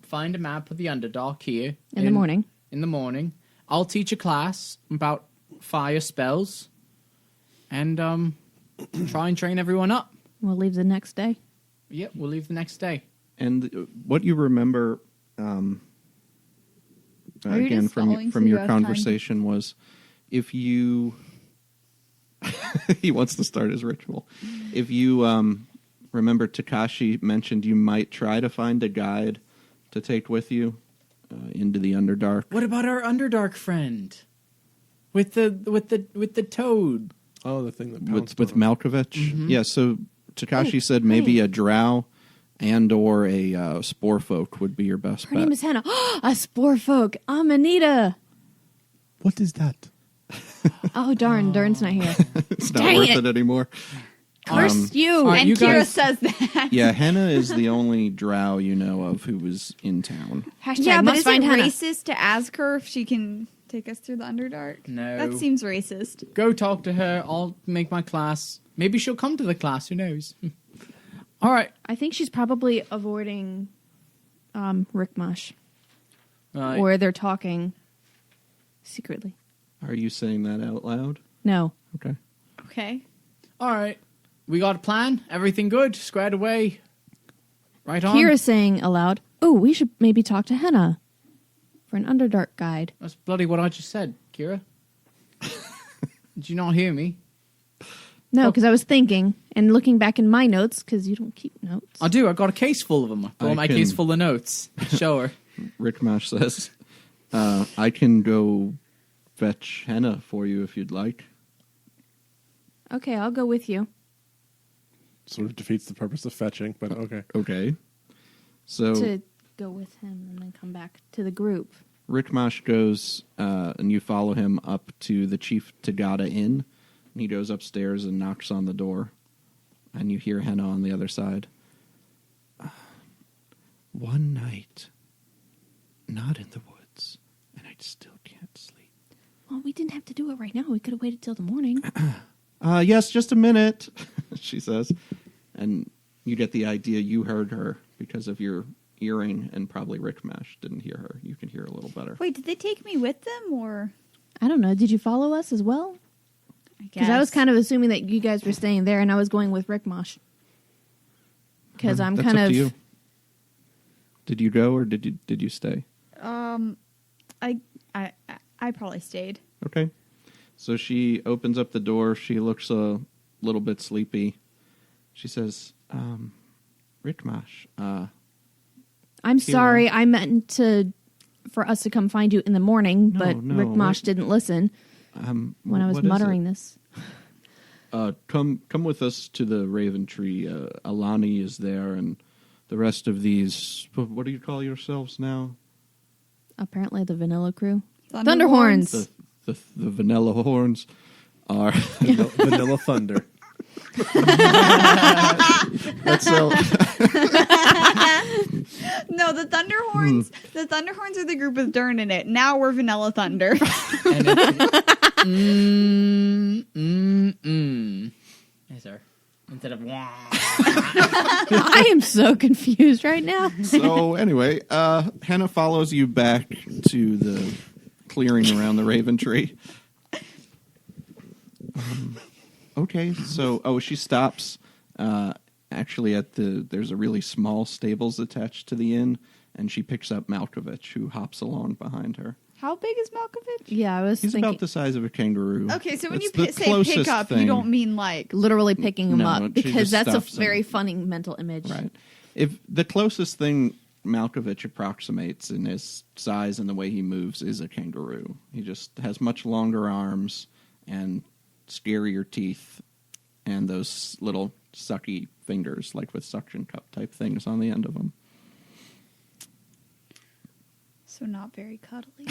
find a map of the Underdark here In the morning. In the morning, I'll teach a class about fire spells, and try and train everyone up. We'll leave the next day. Yep, we'll leave the next day. And what you remember, Are you again just stalling so from you your have time? conversation was, if you, he wants to start his ritual. If you remember, Takashi mentioned you might try to find a guide to take with you into the Underdark. What about our Underdark friend with the toad? Oh, the thing that with pounced on him. Malkovich? Yeah. So Takashi said maybe a drow and or a spore folk would be your best Her bet. name is Hannah. A spore folk. Amanita. What is that? Oh, darn. Dern's not here. It's not Dang worth it. it anymore. Curse you. all right, And you Kira guys- says that. Yeah, Henna is the only drow you know of who was in town. Hashtag Yeah, but must is it find Hannah. racist to ask her if she can take us through the Underdark? No. That seems racist. Go talk to her. I'll make my class. Maybe she'll come to the class. Who knows? All right. I think she's probably avoiding Rickmash. Right. Or they're talking secretly. Are you saying that out loud? No. Okay. Okay. All right. We got a plan. Everything good. Squared away. Right on. Kira's saying aloud, oh, we should maybe talk to Henna for an Underdark guide. That's bloody what I just said, Kira. Did you not hear me? No, because I was thinking and looking back in my notes, because you don't keep notes. I do. I got a case full of them. I brought I my can- case full of notes. Show her. Rick Mash says, I can go fetch Henna for you if you'd like. Okay, I'll go with you. Sort of defeats the purpose of fetching, but okay. Okay. So To go with him and then come back to the group. Rick Mash goes, and you follow him up to the Chief Tagada Inn. And he goes upstairs and knocks on the door. And you hear Henna on the other side. One night, not in the woods, and I still can't sleep. Well, we didn't have to do it right now. We could have waited till the morning. Yes, just a minute, she says. And you get the idea you heard her because of your earring, and probably Rick Mash didn't hear her. You can hear a little better. Wait, did they take me with them or? I don't know. Did you follow us as well? Because I was kind of assuming that you guys were staying there, and I was going with Rick Mosh. Because I'm That's kind up of. to you. Did you go or did you stay? I probably stayed. Okay. So she opens up the door. She looks a little bit sleepy. She says, Rick Mash, I'm sorry. I meant for us to come find you in the morning, No, but no, Rick Mosh wait. didn't listen when I was what is muttering it? this. Come with us to the Raven Tree. Alani is there, and the rest of these. What do you call yourselves now? Apparently, the Vanilla Crew. Thunderhorns. The Vanilla Horns are. Vanilla Thunder. That's so. No, the Thunderhorns. The Thunderhorns are the group with Dern in it. Now we're Vanilla Thunder. And it's Yes, sir. Instead of wah. I am so confused right now. So anyway, Hannah follows you back to the clearing around the Raven Tree. Okay, so she stops. Actually, there's a really small stables attached to the inn, and she picks up Malkovich, who hops along behind her. How big is Malkovich? Yeah, I was He's thinking about the size of a kangaroo. Okay, so when It's you the say pick closest up, thing. you don't mean like. literally picking him No, up she because just that's a stuffs him. very funny mental image. Right. If the closest thing Malkovich approximates in his size and the way he moves is a kangaroo. He just has much longer arms and scarier teeth and those little sucky fingers, like with suction cup type things on the end of them. So not very cuddly.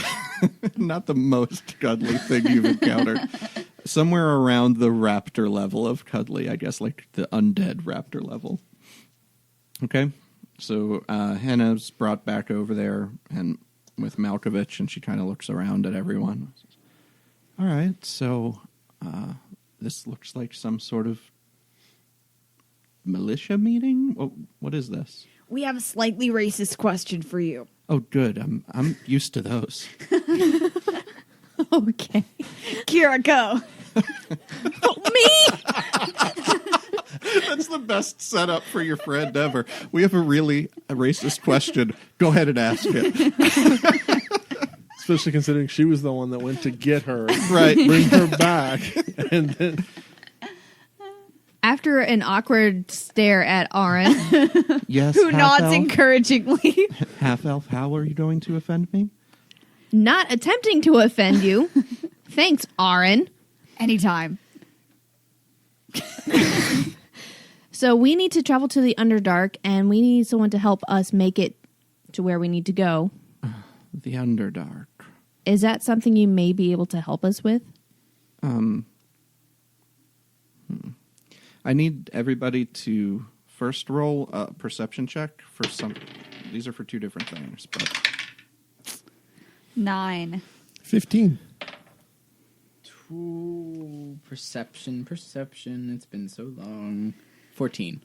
Not the most cuddly thing you've encountered. Somewhere around the raptor level of cuddly, I guess, like the undead raptor level. Okay, so Hannah's brought back over there and with Malkovich, and she kind of looks around at everyone. All right, so this looks like some sort of militia meeting? What is this? We have a slightly racist question for you. Oh, good. I'm used to those. Okay. Kira, go. That's the best setup for your friend ever. We have a racist question. Go ahead and ask it. Especially considering she was the one that went to get her, Right. bring her back, and then After an awkward stare at Aaron, Yes. Who nods encouragingly. Half elf, how are you going to offend me? not attempting to offend you. Thanks, Aaron. Anytime. So we need to travel to the Underdark, and we need someone to help us make it to where we need to go. The Underdark. Is that something you may be able to help us with? I need everybody to first roll a perception check for some. These are for two different things, but 9. 15. Ooh, perception. It's been so long. 14.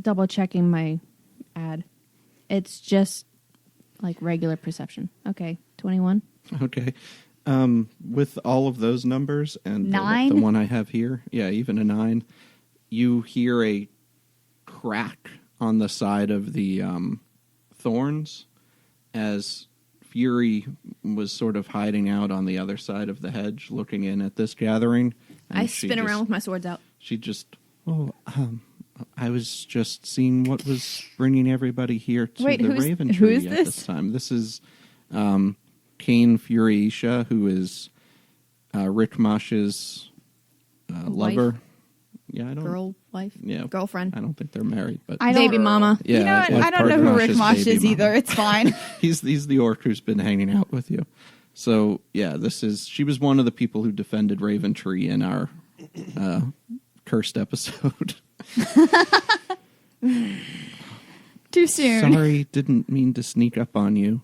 Double checking my ad. It's just like regular perception. Okay, 21. okay. With all of those numbers and the 9? one I have here, yeah, even a 9, you hear a crack on the side of the thorns as Fury was sort of hiding out on the other side of the hedge, looking in at this gathering. And I spin around with my swords out. She just, I was just seeing what was bringing everybody here to Wait, the who's- Raven who Tree is at this? this time. This is Kane Furyisha, who is Rick Mosh's lover. Yeah, I don't. Girl, wife, Yeah, girlfriend, I don't think they're married, but I don't- baby mama. yeah, You know what? it's I don't know who Rick Mosh's Mosh baby is mama. either. It's fine. He's the orc who's been hanging out with you. So yeah, she was one of the people who defended Raven Tree in our cursed episode. Too soon. Sorry, didn't mean to sneak up on you.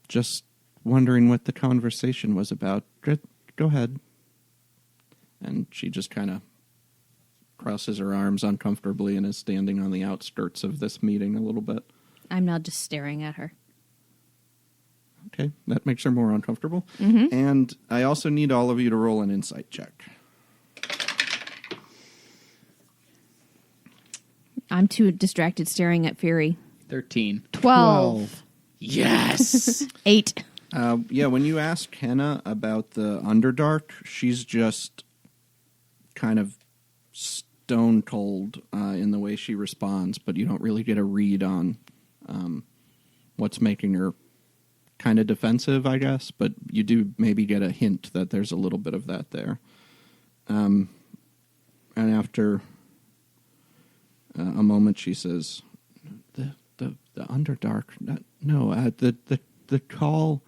Just wondering what the conversation was about. Go ahead. And she just kind of crosses her arms uncomfortably and is standing on the outskirts of this meeting a little bit. I'm now just staring at her. Okay, that makes her more uncomfortable. Mm-hmm. And I also need all of you to roll an insight check. I'm too distracted staring at Fury. 13. 12. Yes! 8. Yeah, when you ask Henna about the Underdark, she's just kind of stone cold in the way she responds, but you don't really get a read on what's making her kind of defensive, I guess, but you do maybe get a hint that there's a little bit of that there. And after a moment, she says, "The Underdark. No, the call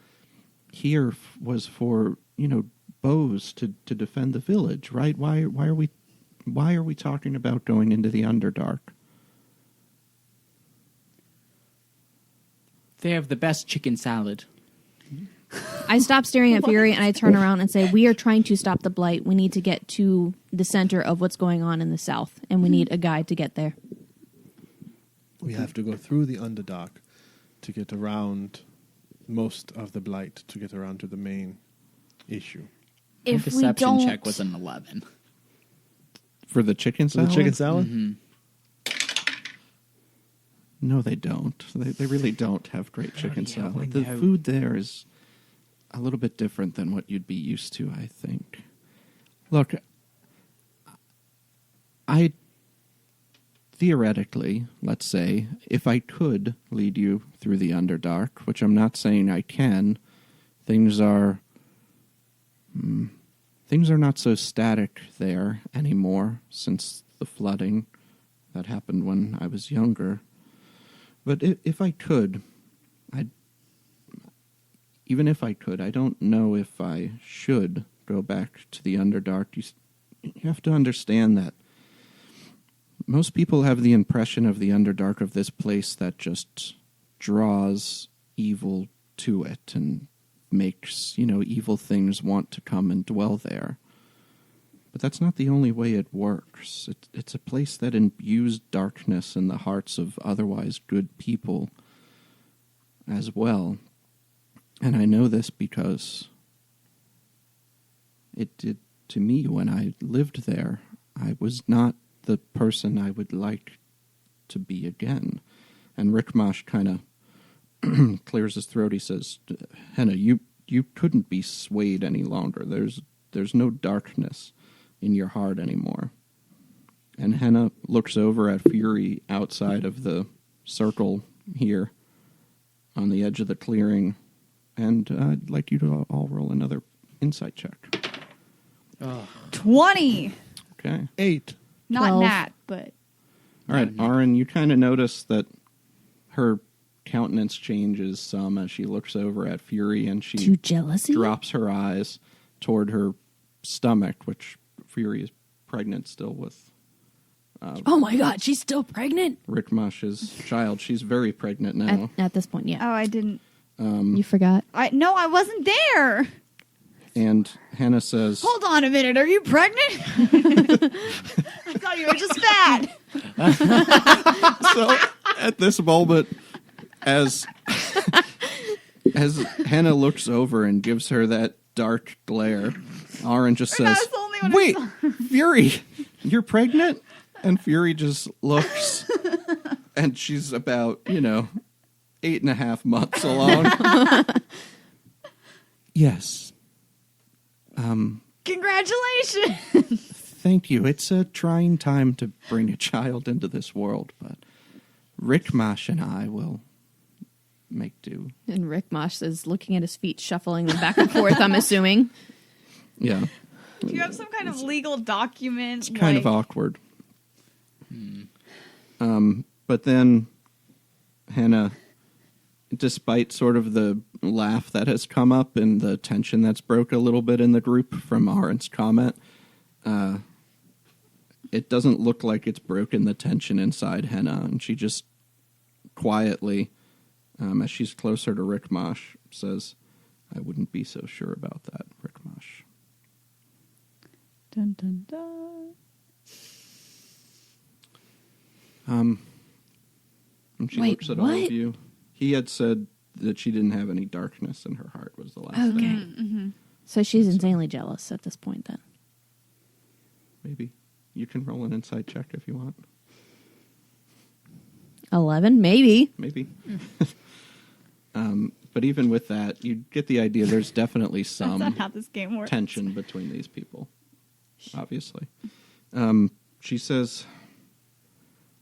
here was for bows to defend the village, right? Why are we talking about going into the Underdark?" They have the best chicken salad. I stop staring at Fury and I turn around and say, we are trying to stop the blight. We need to get to the center of what's going on in the south, and we need a guide to get there. We have to go through the Underdark to get around most of the blight, to get around to the main issue. My If we perception don't, check was an 11. For the chicken So the salad? chicken salad? Mm-hmm. No, they don't. They really don't have great chicken yeah, salad. we The know. food there is a little bit different than what you'd be used to, I think. Look, I theoretically, let's say, if I could lead you through the Underdark, which I'm not saying I can, things are things are not so static there anymore since the flooding that happened when I was younger. But if I could, even if I could, I don't know if I should go back to the Underdark. You have to understand that most people have the impression of the Underdark of this place that just draws evil to it and makes, evil things want to come and dwell there. But that's not the only way it works. It's a place that imbues darkness in the hearts of otherwise good people as well. And I know this because it did to me when I lived there. I was not the person I would like to be again. And Rickmosh kind of clears his throat. He says, Henna, you couldn't be swayed any longer. There's no darkness in your heart anymore. And Henna looks over at Fury outside of the circle here on the edge of the clearing. And I'd like you to all roll another insight check. 20. Okay. 8. Not 12. Nat, but All right, Aaron, you kind of notice that her countenance changes some as she looks over at Fury, and she To jealousy? drops her eyes toward her stomach, which Fury is pregnant still with Oh my god, she's still pregnant? Rickmush's child. She's very pregnant now. At this point, yeah. oh, I didn't. You forgot. No, I wasn't there. And Hannah says, Hold on a minute. Are you pregnant? I thought you were just fat. so at this moment, as Hannah looks over and gives her that dark glare, Aaron just says, That's the only one I "Wait, saw." Fury, you're pregnant?" And Fury just looks, and she's about 8.5 months along. Yes. Congratulations. Thank you. It's a trying time to bring a child into this world, but Rickmosh and I will make do. And Rick Mosh is looking at his feet, shuffling them back and forth, I'm assuming. Yeah. Do you have some kind of legal document? It's kind of awkward. But then Hannah, despite sort of the laugh that has come up and the tension that's broke a little bit in the group from Aaron's comment, it doesn't look like it's broken the tension inside Hannah, and she just quietly, as she's closer to Rickmosh, says, "I wouldn't be so sure about that, Rickmosh." Dun, dun, dun. And she Wait, looks at all what? of you. He had said that she didn't have any darkness in her heart was the last Okay. thing. So she's insanely jealous at this point, then. Maybe. You can roll an insight check if you want. 11, maybe. Maybe. But even with that, you get the idea there's definitely That's some not how this game works. tension between these people. Obviously. She says,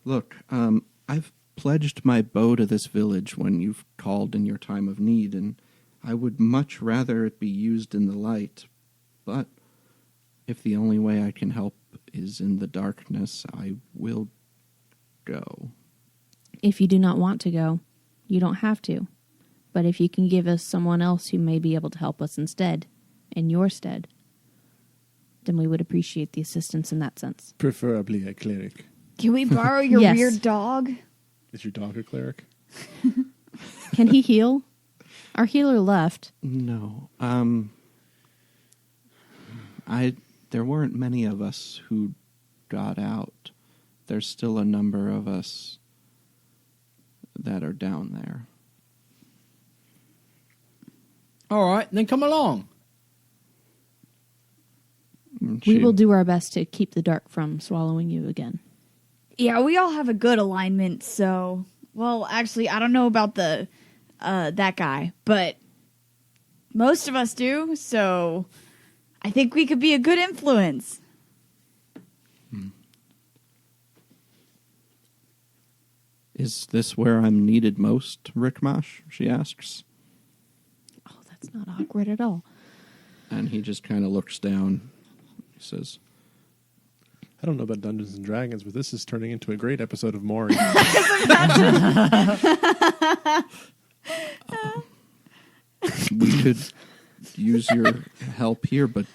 "Look, I've pledged my bow to this village when you've called in your time of need, and I would much rather it be used in the light. But if the only way I can help is in the darkness, I will go." If you do not want to go, you don't have to. But if you can give us someone else who may be able to help us instead, in your stead, then we would appreciate the assistance in that sense. Preferably a cleric. Can we borrow your Yes. weird dog? Is your dog a cleric? Can he heal? Our healer left. No. There weren't many of us who got out. There's still a number of us that are down there. All right, then come along. And We she- will do our best to keep the dark from swallowing you again. Yeah, we all have a good alignment, so... Well, actually, I don't know about the that guy, but most of us do, so I think we could be a good influence. Is this where I'm needed most, Rickmosh? She asks. Oh, that's not awkward at all. And he just kind of looks down He says, I don't know about Dungeons and Dragons, but this is turning into a great episode of Maury. we could use your help here, but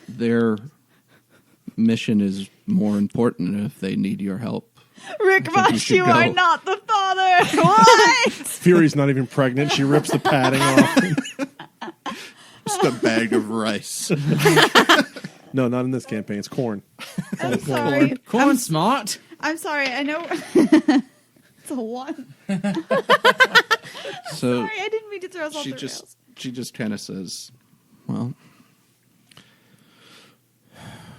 their mission is more important if they need your help. Rick I think you Mosh, should you are go. not the father. What? Fury's not even pregnant. She rips the padding off. Just a bag of rice. No, not in this campaign. It's corn. I'm sorry. Corn smart. I'm sorry. I know. It's a one. So Sorry, I didn't mean to throw us off the rails. she just kind of says, well,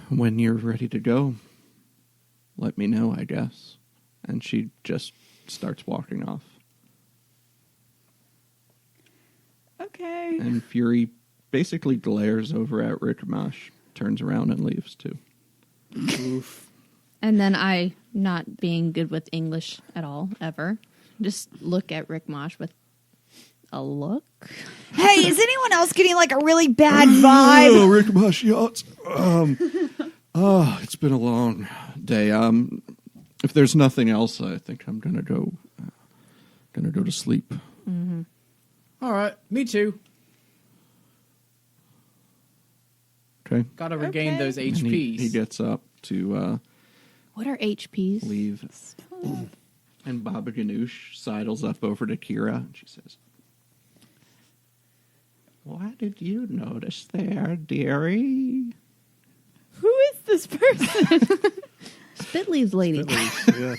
when you're ready to go, let me know, I guess. And she just starts walking off. Okay. And Fury basically glares over at Ricamash, turns around and leaves too. Oof. And then I, not being good with English at all, ever, just look at Rick Mosh with a look. Hey, is anyone else getting like a really bad vibe? Ricamash yachts. It's been a long day. If there's nothing else, I think I'm gonna go to sleep. Mm-hmm. All right, me too. Okay. Gotta regain Okay. those And HPs. he gets up to What are HPs? leave, and Baba Ganoush sidles up over to Kira, and she says, "What did you notice there, dearie?" Who is this person? Spit leaves lady. Yeah.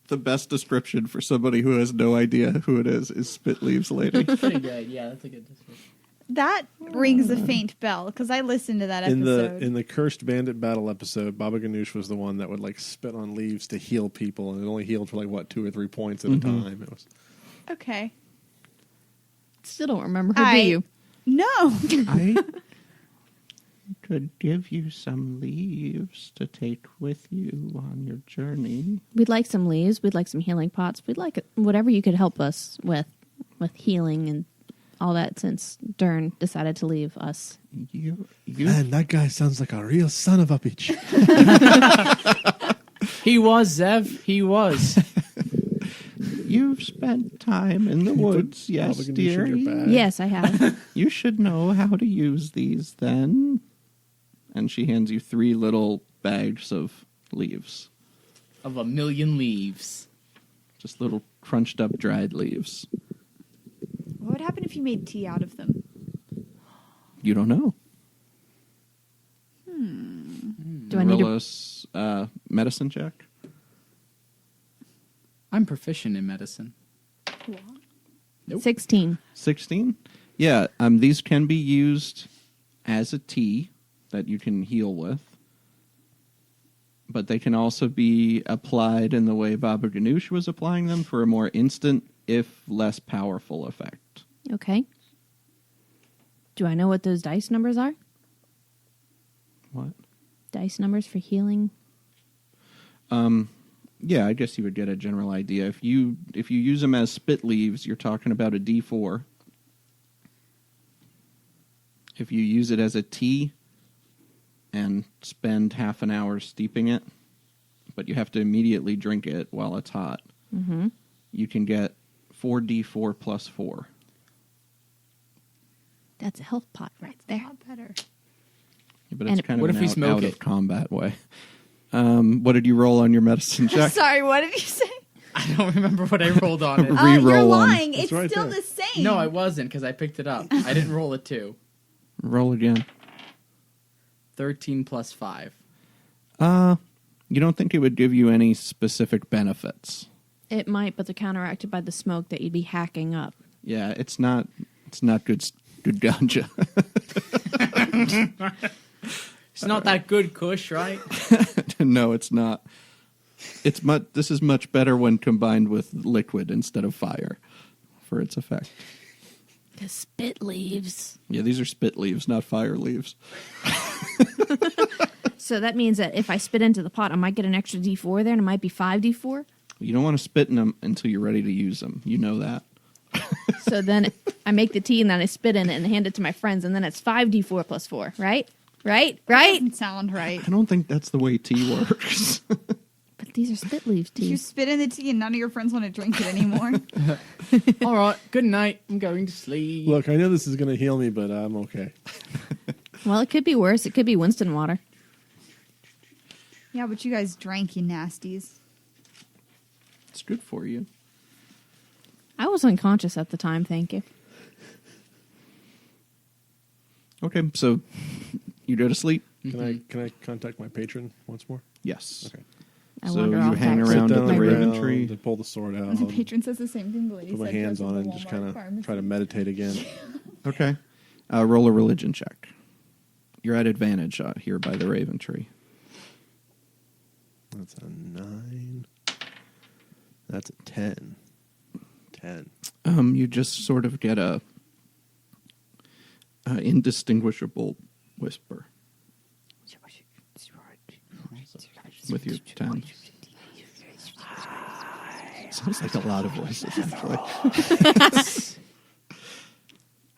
The best description for somebody who has no idea who it is Spit Leaves Lady. Pretty good. Yeah, that's a good description. That rings a faint bell because I listened to that episode. In the Cursed Bandit battle episode, Baba Ganoush was the one that would like spit on leaves to heal people, and it only healed for like 2 or 3 points at a time. It was Okay. Still don't remember her, do you? No. I could give you some leaves to take with you on your journey. We'd like some leaves. We'd like some healing pots. We'd like whatever you could help us with healing and all that since Dern decided to leave us. You Man, that guy sounds like a real son of a bitch. He was, Zev. He was. You've spent time in the woods, yes, Baba Ganoush in your dearie. bag. Yes, I have. You should know how to use these then. And she hands you 3 little bags of leaves. Of a million leaves. Just little crunched up dried leaves. What would happen if you made tea out of them? You don't know. Do I need to? Roll a medicine check? I'm proficient in medicine. Nope. 16. 16? Yeah, these can be used as a tea that you can heal with. But they can also be applied in the way Baba Ganoush was applying them for a more instant, if less powerful effect. Okay. Do I know what those dice numbers are? What? Dice numbers for healing? Yeah, I guess you would get a general idea. If you use them as spit leaves, you're talking about a D4. If you use it as a tea and spend half an hour steeping it, but you have to immediately drink it while it's hot, you can get 4d4 plus 4. That's a health pot right there. Not better. But And it's kind what of if an we smoke out it? of combat way. What did you roll on your medicine check? Sorry, what did you say? I don't remember what I rolled on it. Re-roll you're one. lying. It's It's right still there. the same. No, I wasn't because I picked it up. I didn't roll a 2. Roll again. 13 plus 5. You don't think it would give you any specific benefits? It might, but they're counteracted by the smoke that you'd be hacking up. Yeah, it's not good ganja. It's not that good, Kush, right? No, it's not. This is much better when combined with liquid instead of fire for its effect. The spit leaves. Yeah, these are spit leaves, not fire leaves. So that means that if I spit into the pot, I might get an extra D4 there, and it might be 5D4. You don't want to spit in them until you're ready to use them. You know that. So then I make the tea and then I spit in it and hand it to my friends, and then it's 5d4 plus 4, right? Right? Doesn't sound right. I don't think that's the way tea works. But these are spit leaf You teas. spit in the tea and none of your friends want to drink it anymore. All right, good night. I'm going to sleep. Look, I know this is going to heal me, but I'm okay. Well, it could be worse. It could be Winston water. Yeah, but you guys drank, you nasties. It's good for you. I was unconscious at the time, thank you. Okay, so you go to sleep? Can I contact my patron once more? Yes. Okay. I So wander you off hang back to around Sit at down the on the Raven ground Tree. and pull the sword out. The patron says the same thing the lady Put my said hands dressed on it as a and just Walmart kind of pharmacy. try to meditate again. Okay. Roll a religion check. You're at advantage here by the Raven Tree. That's a 9. That's a 10. 10. You just sort of get a indistinguishable whisper with your 10. Sounds like a lot of voices, actually.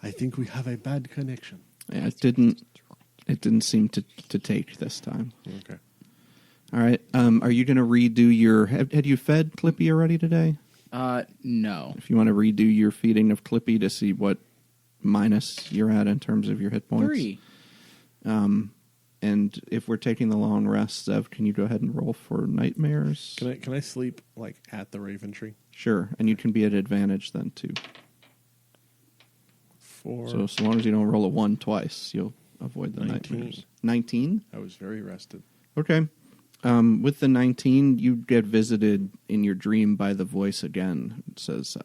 I think we have a bad connection. Yeah, it didn't seem to take this time. Okay. All right. Are you going to redo your... Had you fed Clippy already today? No. If you want to redo your feeding of Clippy to see what minus you're at in terms of your hit points. 3. And if we're taking the long rest, Zev, can you go ahead and roll for nightmares? Can I sleep like at the Raven Tree? Sure. And you can be at advantage then, too. 4. So as long as you don't roll a 1 twice, you'll avoid the 19. nightmares. 19? I was very rested. Okay. With the 19, you get visited in your dream by the voice again. It says,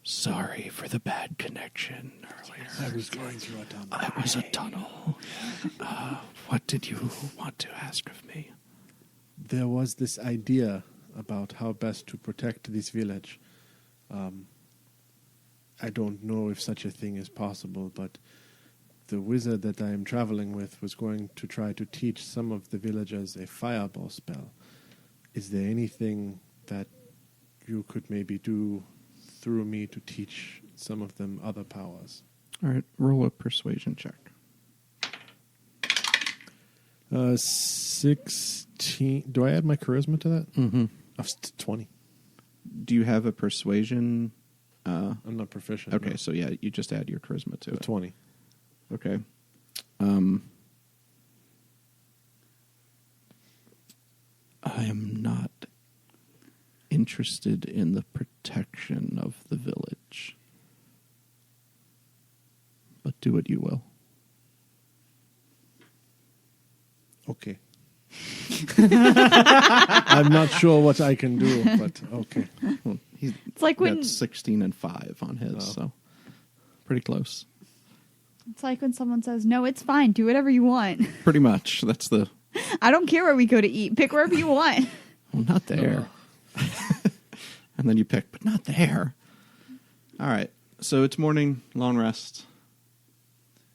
sorry for the bad connection earlier. I was going through a tunnel. It was a tunnel. What did you want to ask of me? There was this idea about how best to protect this village. I don't know if such a thing is possible, but the wizard that I am traveling with was going to try to teach some of the villagers a fireball spell. Is there anything that you could maybe do through me to teach some of them other powers? All right, roll a persuasion check. 16. Do I add my charisma to that? Mm-hmm. 20. Do you have a persuasion? I'm not proficient. Okay, no. so yeah, you just add your charisma to So it. 20. Okay. I am not interested in the protection of the village. But do what you will. Okay. I'm not sure what I can do, but okay. Well, he's It's like when got 16 and 5 on his, so pretty close. someone says, "No, it's fine. Do whatever you want. Pretty much. That's the... I don't care where we go to eat. Pick wherever you want." Well, not there. And then you pick, but not there. All right. So it's morning, long rest.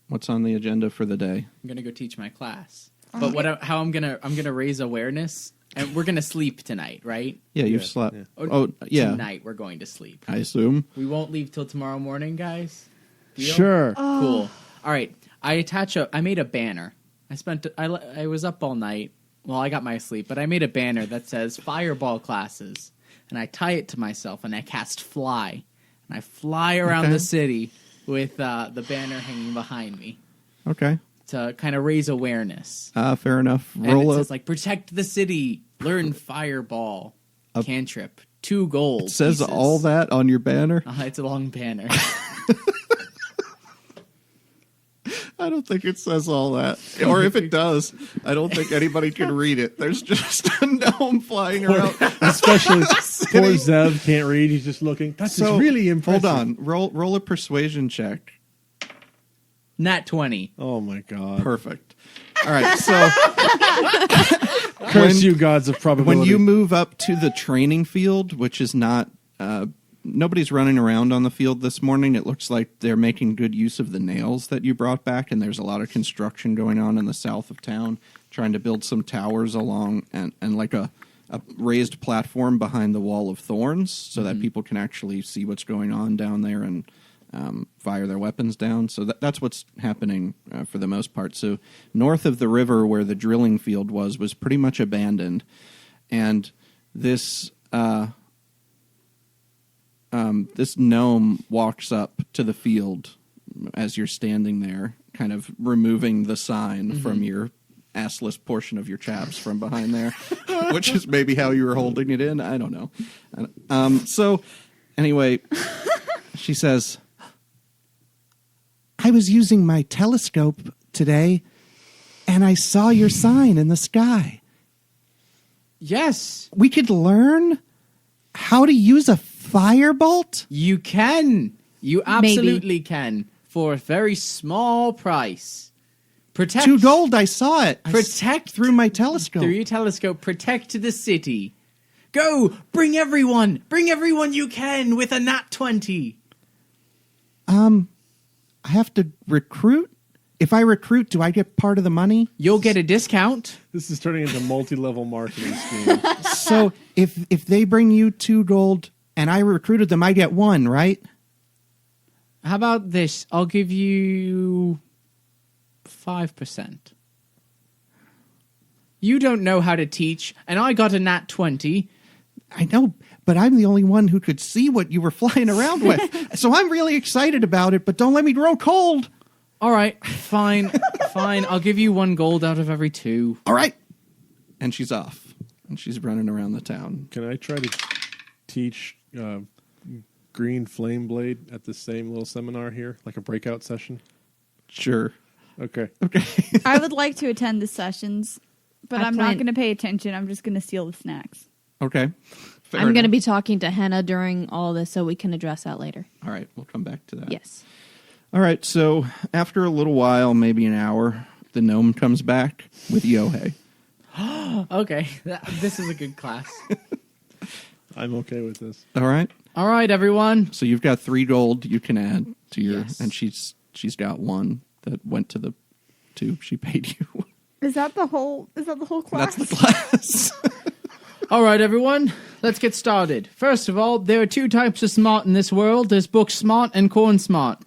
What's on the agenda for the day? I'm gonna go teach my class. But how I'm gonna raise awareness, and we're gonna sleep tonight, right? Yeah, you've Yeah, slept. yeah. Oh, yeah. Tonight we're going to sleep. I assume. We won't leave till tomorrow morning, guys. Deal? Sure. Cool. All right. I made a banner. I was up all night. Well, I got my sleep, but I made a banner that says Fireball classes, and I tie it to myself, and I cast Fly, and I fly around Okay. the city with the banner hanging behind me Okay. to kind of raise awareness. Fair enough. And Roll it up. says like protect the city, learn Fireball, Up. cantrip, 2 gold. It says pieces. all that on your banner. It's a long banner. I don't think it says all that. Or if it does, I don't think anybody can read it. There's just a gnome flying around. Especially poor Zev can't read. He's just looking. That's So, really impressive. Hold on. Roll a persuasion check. Nat 20. Oh my god. Perfect. All right. So Curse you, gods of probability. when you move up to the training field, which is not nobody's running around on the field this morning. It looks like they're making good use of the nails that you brought back, and there's a lot of construction going on in the south of town, trying to build some towers along and like a raised platform behind the wall of thorns so that people can actually see what's going on down there and fire their weapons down. So that's what's happening for the most part. So north of the river where the drilling field was pretty much abandoned. And this this gnome walks up to the field as you're standing there, kind of removing the sign from your assless portion of your chaps from behind there, which is maybe how you were holding it in. I don't know. So anyway, she says, I was using my telescope today and I saw your sign in the sky. Yes, We could learn how to use a firebolt? you can. You absolutely can for a very small price. Protect 2 gold, I saw it. Protect through my telescope. Through your telescope, protect the city. Go, bring everyone you can with a nat 20. I have to recruit? If I recruit, do I get part of the money? You'll get a discount. This is turning into a multi-level marketing scheme. So if they bring you 2 gold and I recruited them, I get 1, right? How about this? I'll give you 5%. You don't know how to teach, and I got a nat 20. I know, but I'm the only one who could see what you were flying around with. So I'm really excited about it, but don't let me grow cold. All right, fine, fine. I'll give you 1 gold out of every 2. All right. And she's off. And she's running around the town. Can I try to teach Green Flame Blade at the same little seminar here, like a breakout session? Sure. Okay. Okay. I would like to attend the sessions, but I I'm not plan- going to pay attention. I'm just going to steal the snacks. Okay. Fair I'm going to enough. be talking to Henna during all this, so we can address that later. All right. We'll come back to that. Yes. All right. So after a little while, maybe an hour, the gnome comes back with Yohei. Okay, this is a good class. I'm okay with this. All right. All right, everyone. So you've got 3 gold you can add to your, Yes. and she's got 1 that went to the 2 she paid you. Is that the whole class? That's the class. All right, everyone. Let's get started. First of all, there are 2 types of smart in this world. There's book smart and corn smart.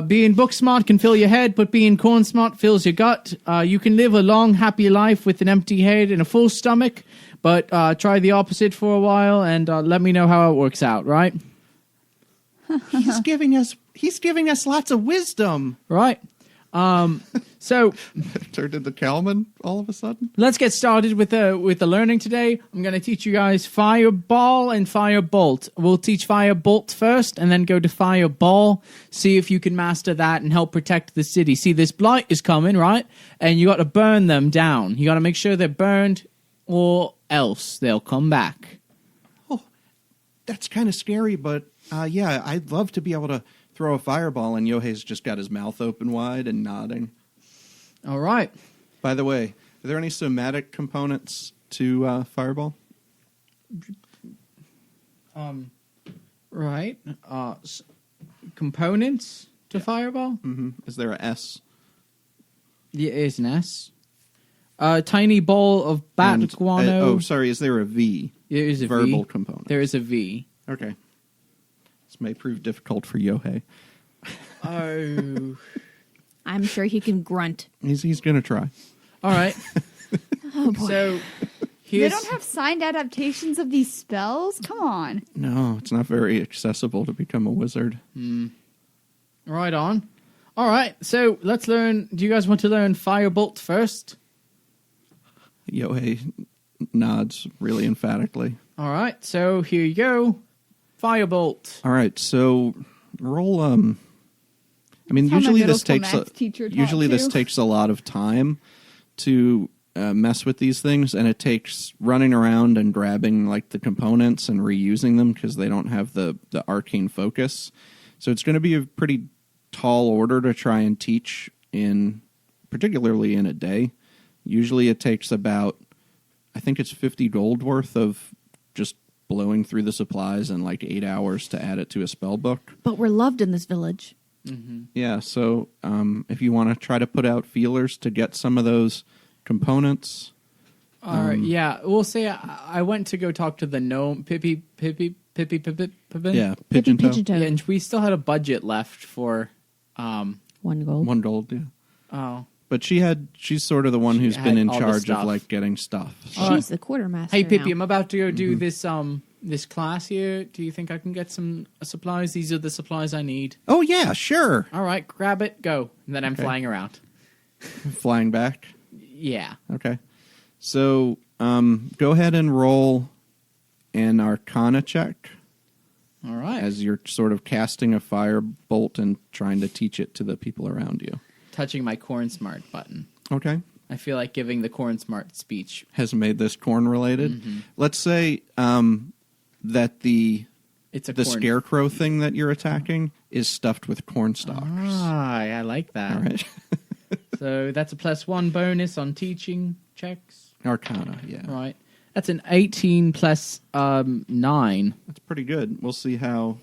Being book smart can fill your head, but being corn smart fills your gut. You can live a long, happy life with an empty head and a full stomach, but try the opposite for a while and let me know how it works out, right? he's giving us lots of wisdom. Right. So Turned into Kalman all of a sudden. let's get started with the learning today. I'm going to teach you guys Fireball and Firebolt. We'll teach Firebolt first and then go to Fireball. See if you can master that and help protect the city. See, this blight is coming, right? And you got to burn them down. You got to make sure they're burned or else they'll come back. Oh, that's kind of scary, but yeah, I'd love to be able to throw a fireball, and Yohei's just got his mouth open wide and nodding. All right. By the way, are there any somatic components to fireball? Right. Components to Fireball? Mm-hmm. Is there a S? Yeah, it is an S. A tiny ball of bat And, guano. sorry, is there a V? There is a verbal V. component. There is a V. Okay. This may prove difficult for Yohei. Oh. I'm sure he can grunt. He's going to try. All right. Oh, boy. So They here's don't have signed adaptations of these spells? Come on. No, it's not very accessible to become a wizard. right on. All right. So let's learn. Do you guys want to learn Firebolt first? Yohei nods really emphatically. All right. So here you go. Firebolt. All right, so roll. I mean, That's how my usually middle this school takes math teacher taught usually this too. takes a lot of time to mess with these things, and it takes running around and grabbing like the components and reusing them because they don't have the arcane focus. So it's going to be a pretty tall order to try and teach particularly in a day. Usually, it takes about, I think it's 50 gold worth of just blowing through the supplies and like 8 hours to add it to a spell book. But we're loved in this village. Yeah, so if you want to try to put out feelers to get some of those components. All right. Yeah. We'll say I went to go talk to the gnome. Pippi Pippi Pippin. Yeah, Pippin pigeon toe. Pigeon Toe. Yeah, and we still had a budget left for. 1 gold. 1 gold. Yeah, Oh, but she's sort of the one She who's had been in all the charge of stuff. like getting stuff. So. She's the quartermaster. hey Pippi, I'm now. about to go do this class here. Do you think I can get some supplies? These are the supplies I need. Oh yeah, sure. All right, grab it, go. And then I'm Okay. flying around. Flying back. Yeah. Okay. So go ahead and roll an Arcana check All right. as you're sort of casting a fire bolt and trying to teach it to the people around you. Touching my Corn Smart button. Okay. I feel like giving the Corn Smart speech. Has made this corn related. Let's say that the It's a the corn. scarecrow thing that you're attacking is stuffed with corn stalks. Ah, I like that. All right. So that's a +1 bonus on teaching checks. Arcana, yeah. Right. That's an 18 plus 9. That's pretty good. We'll see how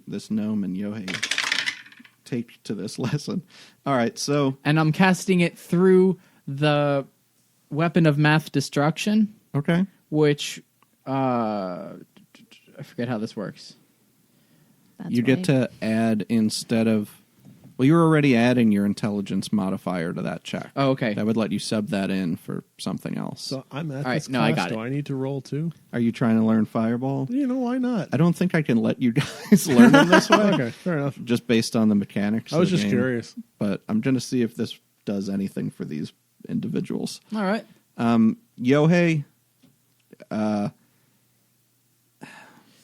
this gnome and Yohei take to this lesson. All right, so And I'm casting it through the weapon of math destruction, okay. which I forget how this works. That's You get right. to add instead of well, you're already adding your intelligence modifier to that check. Oh, okay. That would let you sub that in for something else. So I'm at All right, this no, class. I got Do it. I need to roll too? Are you trying to learn Fireball? You know, why not? I don't think I can let you guys learn them this way. Okay, fair enough. Just based on the mechanics. I was of the just game. curious. But I'm going to see if this does anything for these individuals. All right. Yohei,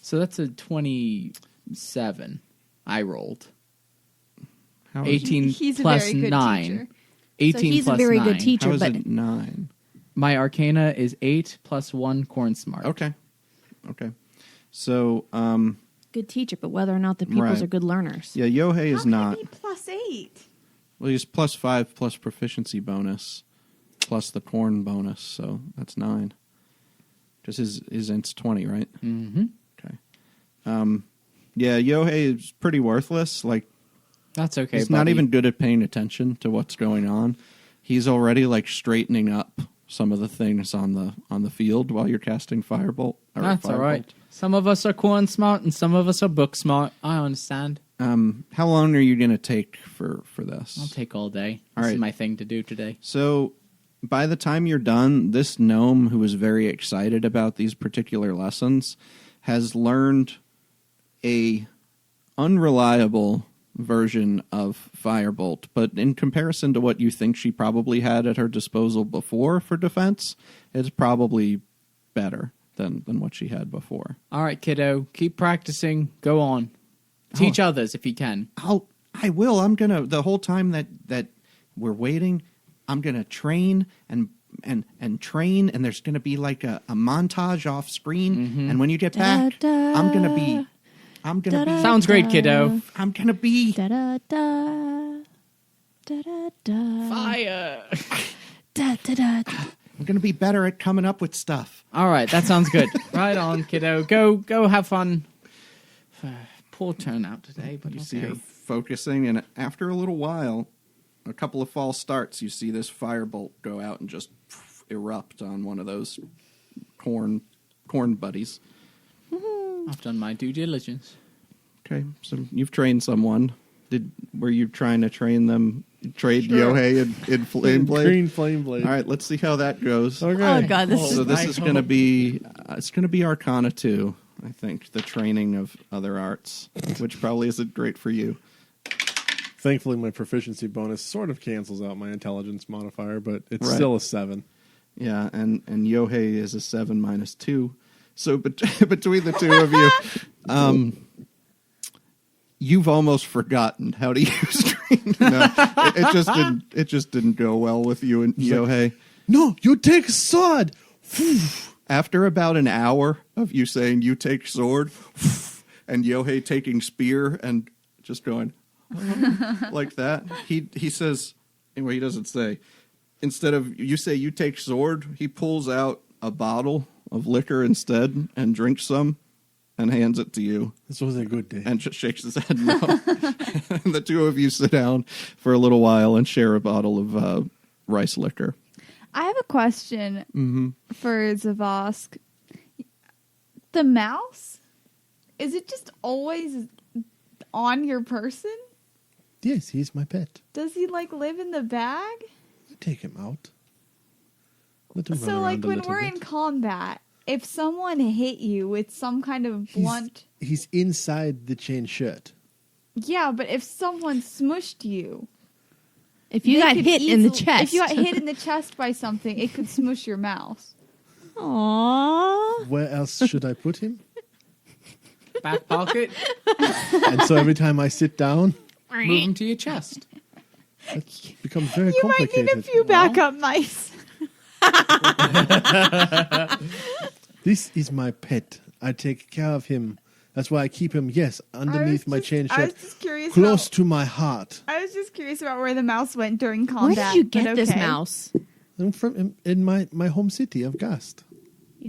So that's a 27. I rolled. how is, 18 He's a plus very good 9. teacher. 18 So he's plus a very 9. good teacher, how is but it 9? My Arcana is 8 plus 1 Corn Smart. Okay. So, good teacher. But whether or not the pupils Right. are good learners. yeah, Yohei is not. +8? Well, he's +5 plus proficiency bonus plus the corn bonus, so that's 9. Because his int's 20, right? Mm-hmm. Okay. Yeah, Yohei is pretty worthless. Like, That's okay, he's not buddy. even good at paying attention to what's going on. He's already like straightening up some of the things on the field while you're casting Firebolt. or That's all right. Firebolt. Some of us are Corn Smart and some of us are Book Smart. I understand. How long are you going to take for this? I'll take all day. All This right. is my thing to do today. So, by the time you're done, this gnome who was very excited about these particular lessons has learned a unreliable version of Firebolt, but in comparison to what you think she probably had at her disposal before for defense, it's probably better than what she had before. All right, kiddo. Keep practicing. Go on. Teach others if you can. I will. I'm gonna the whole time that we're waiting, I'm gonna train and train, and there's gonna be like a montage off screen. And when you get back, Da-da. I'm gonna be Sounds great, kiddo. I'm gonna be Da da da. Da da da. Fire. Da da da. I'm gonna be better at coming up with stuff. All right, that sounds good. Right on, kiddo. Go have fun. Poor turnout today, but You okay. see her focusing, and after a little while, a couple of false starts, you see this firebolt go out and just erupt on one of those corn buddies. I've done my due diligence. Okay, so you've trained someone. Were you trying to train them? Trade Sure. Yohei in Flame Blade. Green flame blade. All right, let's see how that goes. Okay. Oh god, this So is this is going to be it's going to be Arcana 2, I think, the training of other arts, which probably isn't great for you. Thankfully, my proficiency bonus sort of cancels out my intelligence modifier, but it's Right. still a 7. Yeah, and Yohei is a 7 minus 2. So between the two of you, you've almost forgotten how to use train. No, it just didn't go well with you and Yohei. No, you take a sword. After about an hour of you saying you take sword, and Yohei taking spear and just going like that, he says, anyway, he doesn't say. Instead of you say you take sword, he pulls out a bottle of liquor instead and drinks some and hands it to you This was a good day. and just shakes his head no. And the two of you sit down for a little while and share a bottle of rice liquor. I have a question Mm-hmm. for Zavosk. The mouse Is it just always on your person? Yes, he's my pet. Does he like live in the bag? I take him out. Let him So run like around a when little we're bit. in combat, if someone hit you with some kind of blunt, He's inside the chain shirt. yeah, but if someone smushed you, If you they got could hit in the easily- chest. if you got hit in the chest by something, it could smush your mouse. Aww. Where else should I put him? Back pocket, And so every time I sit down, move him to your chest. it becomes very You might complicated. need a few backup mice. This is my pet. I take care of him. That's why I keep him, yes, underneath my chain I shirt, was just curious. close to my heart. I was just curious about where the mouse went during Where combat. did you but get this okay. mouse? I'm from in my home city of Gast.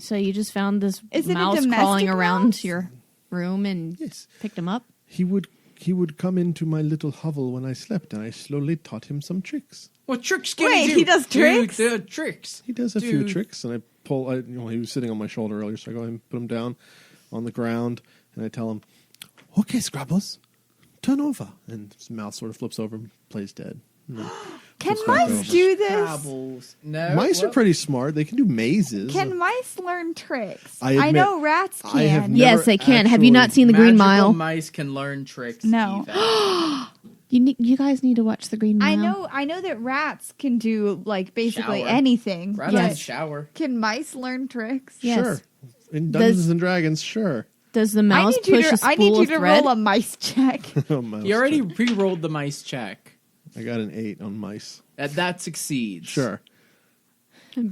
So you just found this Is it a mouse domestic crawling around mouse? your room and Yes. picked him up? He would come into my little hovel when I slept, and I slowly taught him some tricks. What tricks can Wait, he do? he does tricks? Dude, the tricks. He does a few Dude. tricks, and he was sitting on my shoulder earlier, so I go ahead and put him down on the ground, and I tell him, "Okay, Scrabbles, turn over." And his mouth sort of flips over and plays dead. And then Can flips back mice over. do this? Scrabbles. No. Mice are well, pretty smart. They can do mazes. Can mice learn tricks? I admit, know rats can. I have Yes, never they can. Have you not actually- seen The Green magical Mile? mice can learn tricks. No. Eva. You guys need to watch The Green Mile. I know that rats can do like basically Shower. anything. Rats but can shower. can mice learn tricks? Yes. Sure. In Dungeons Does- and Dragons, sure. Does the mouse push a I need spool you of to thread? roll a mice check. Mouse You already check. pre-rolled the mice check. I got an 8 on mice. That succeeds. Sure.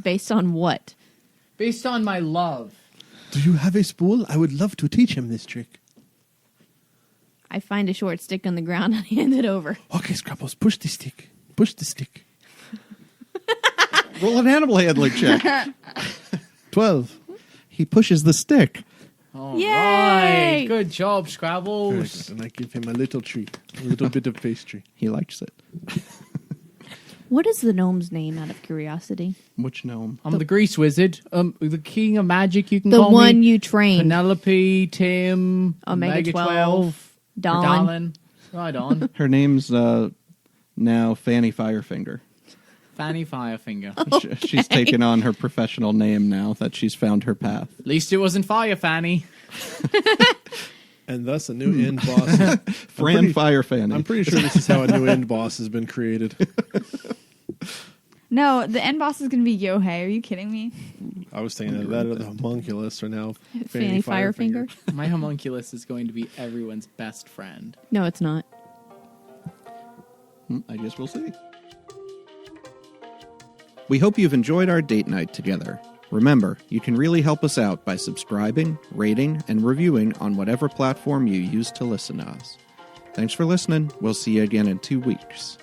Based on what? Based on my love. Do you have a spool? I would love to teach him this trick. I find a short stick on the ground and hand it over. Okay, Scrabbles, push the stick. Push the stick. Roll an animal handling check. 12. He pushes the stick. All Yay! right. Good job, Very Scrabbles. good. And I give him a little treat, a little bit of pastry. He likes it. What is the gnome's name, out of curiosity? Which gnome? I'm the Grease Wizard. The King of Magic, you can The call one me. you trained. Penelope, Tim, Omega 12, Dawn. Darlin. Right on. Her name's now Fanny Firefinger. Fanny Firefinger. She's taken on her professional name now that she's found her path. At least it wasn't Fire Fanny. And thus a new end boss. Fran Fire Fanny. I'm pretty sure this is how a new end boss has been created. No, the end boss is going to be Yohei. Are you kidding me? I was thinking that or the homunculus are now Fanny Firefinger? My homunculus is going to be everyone's best friend. No, it's not. I guess we'll see. We hope you've enjoyed our date night together. Remember, you can really help us out by subscribing, rating, and reviewing on whatever platform you use to listen to us. Thanks for listening. We'll see you again in 2 weeks.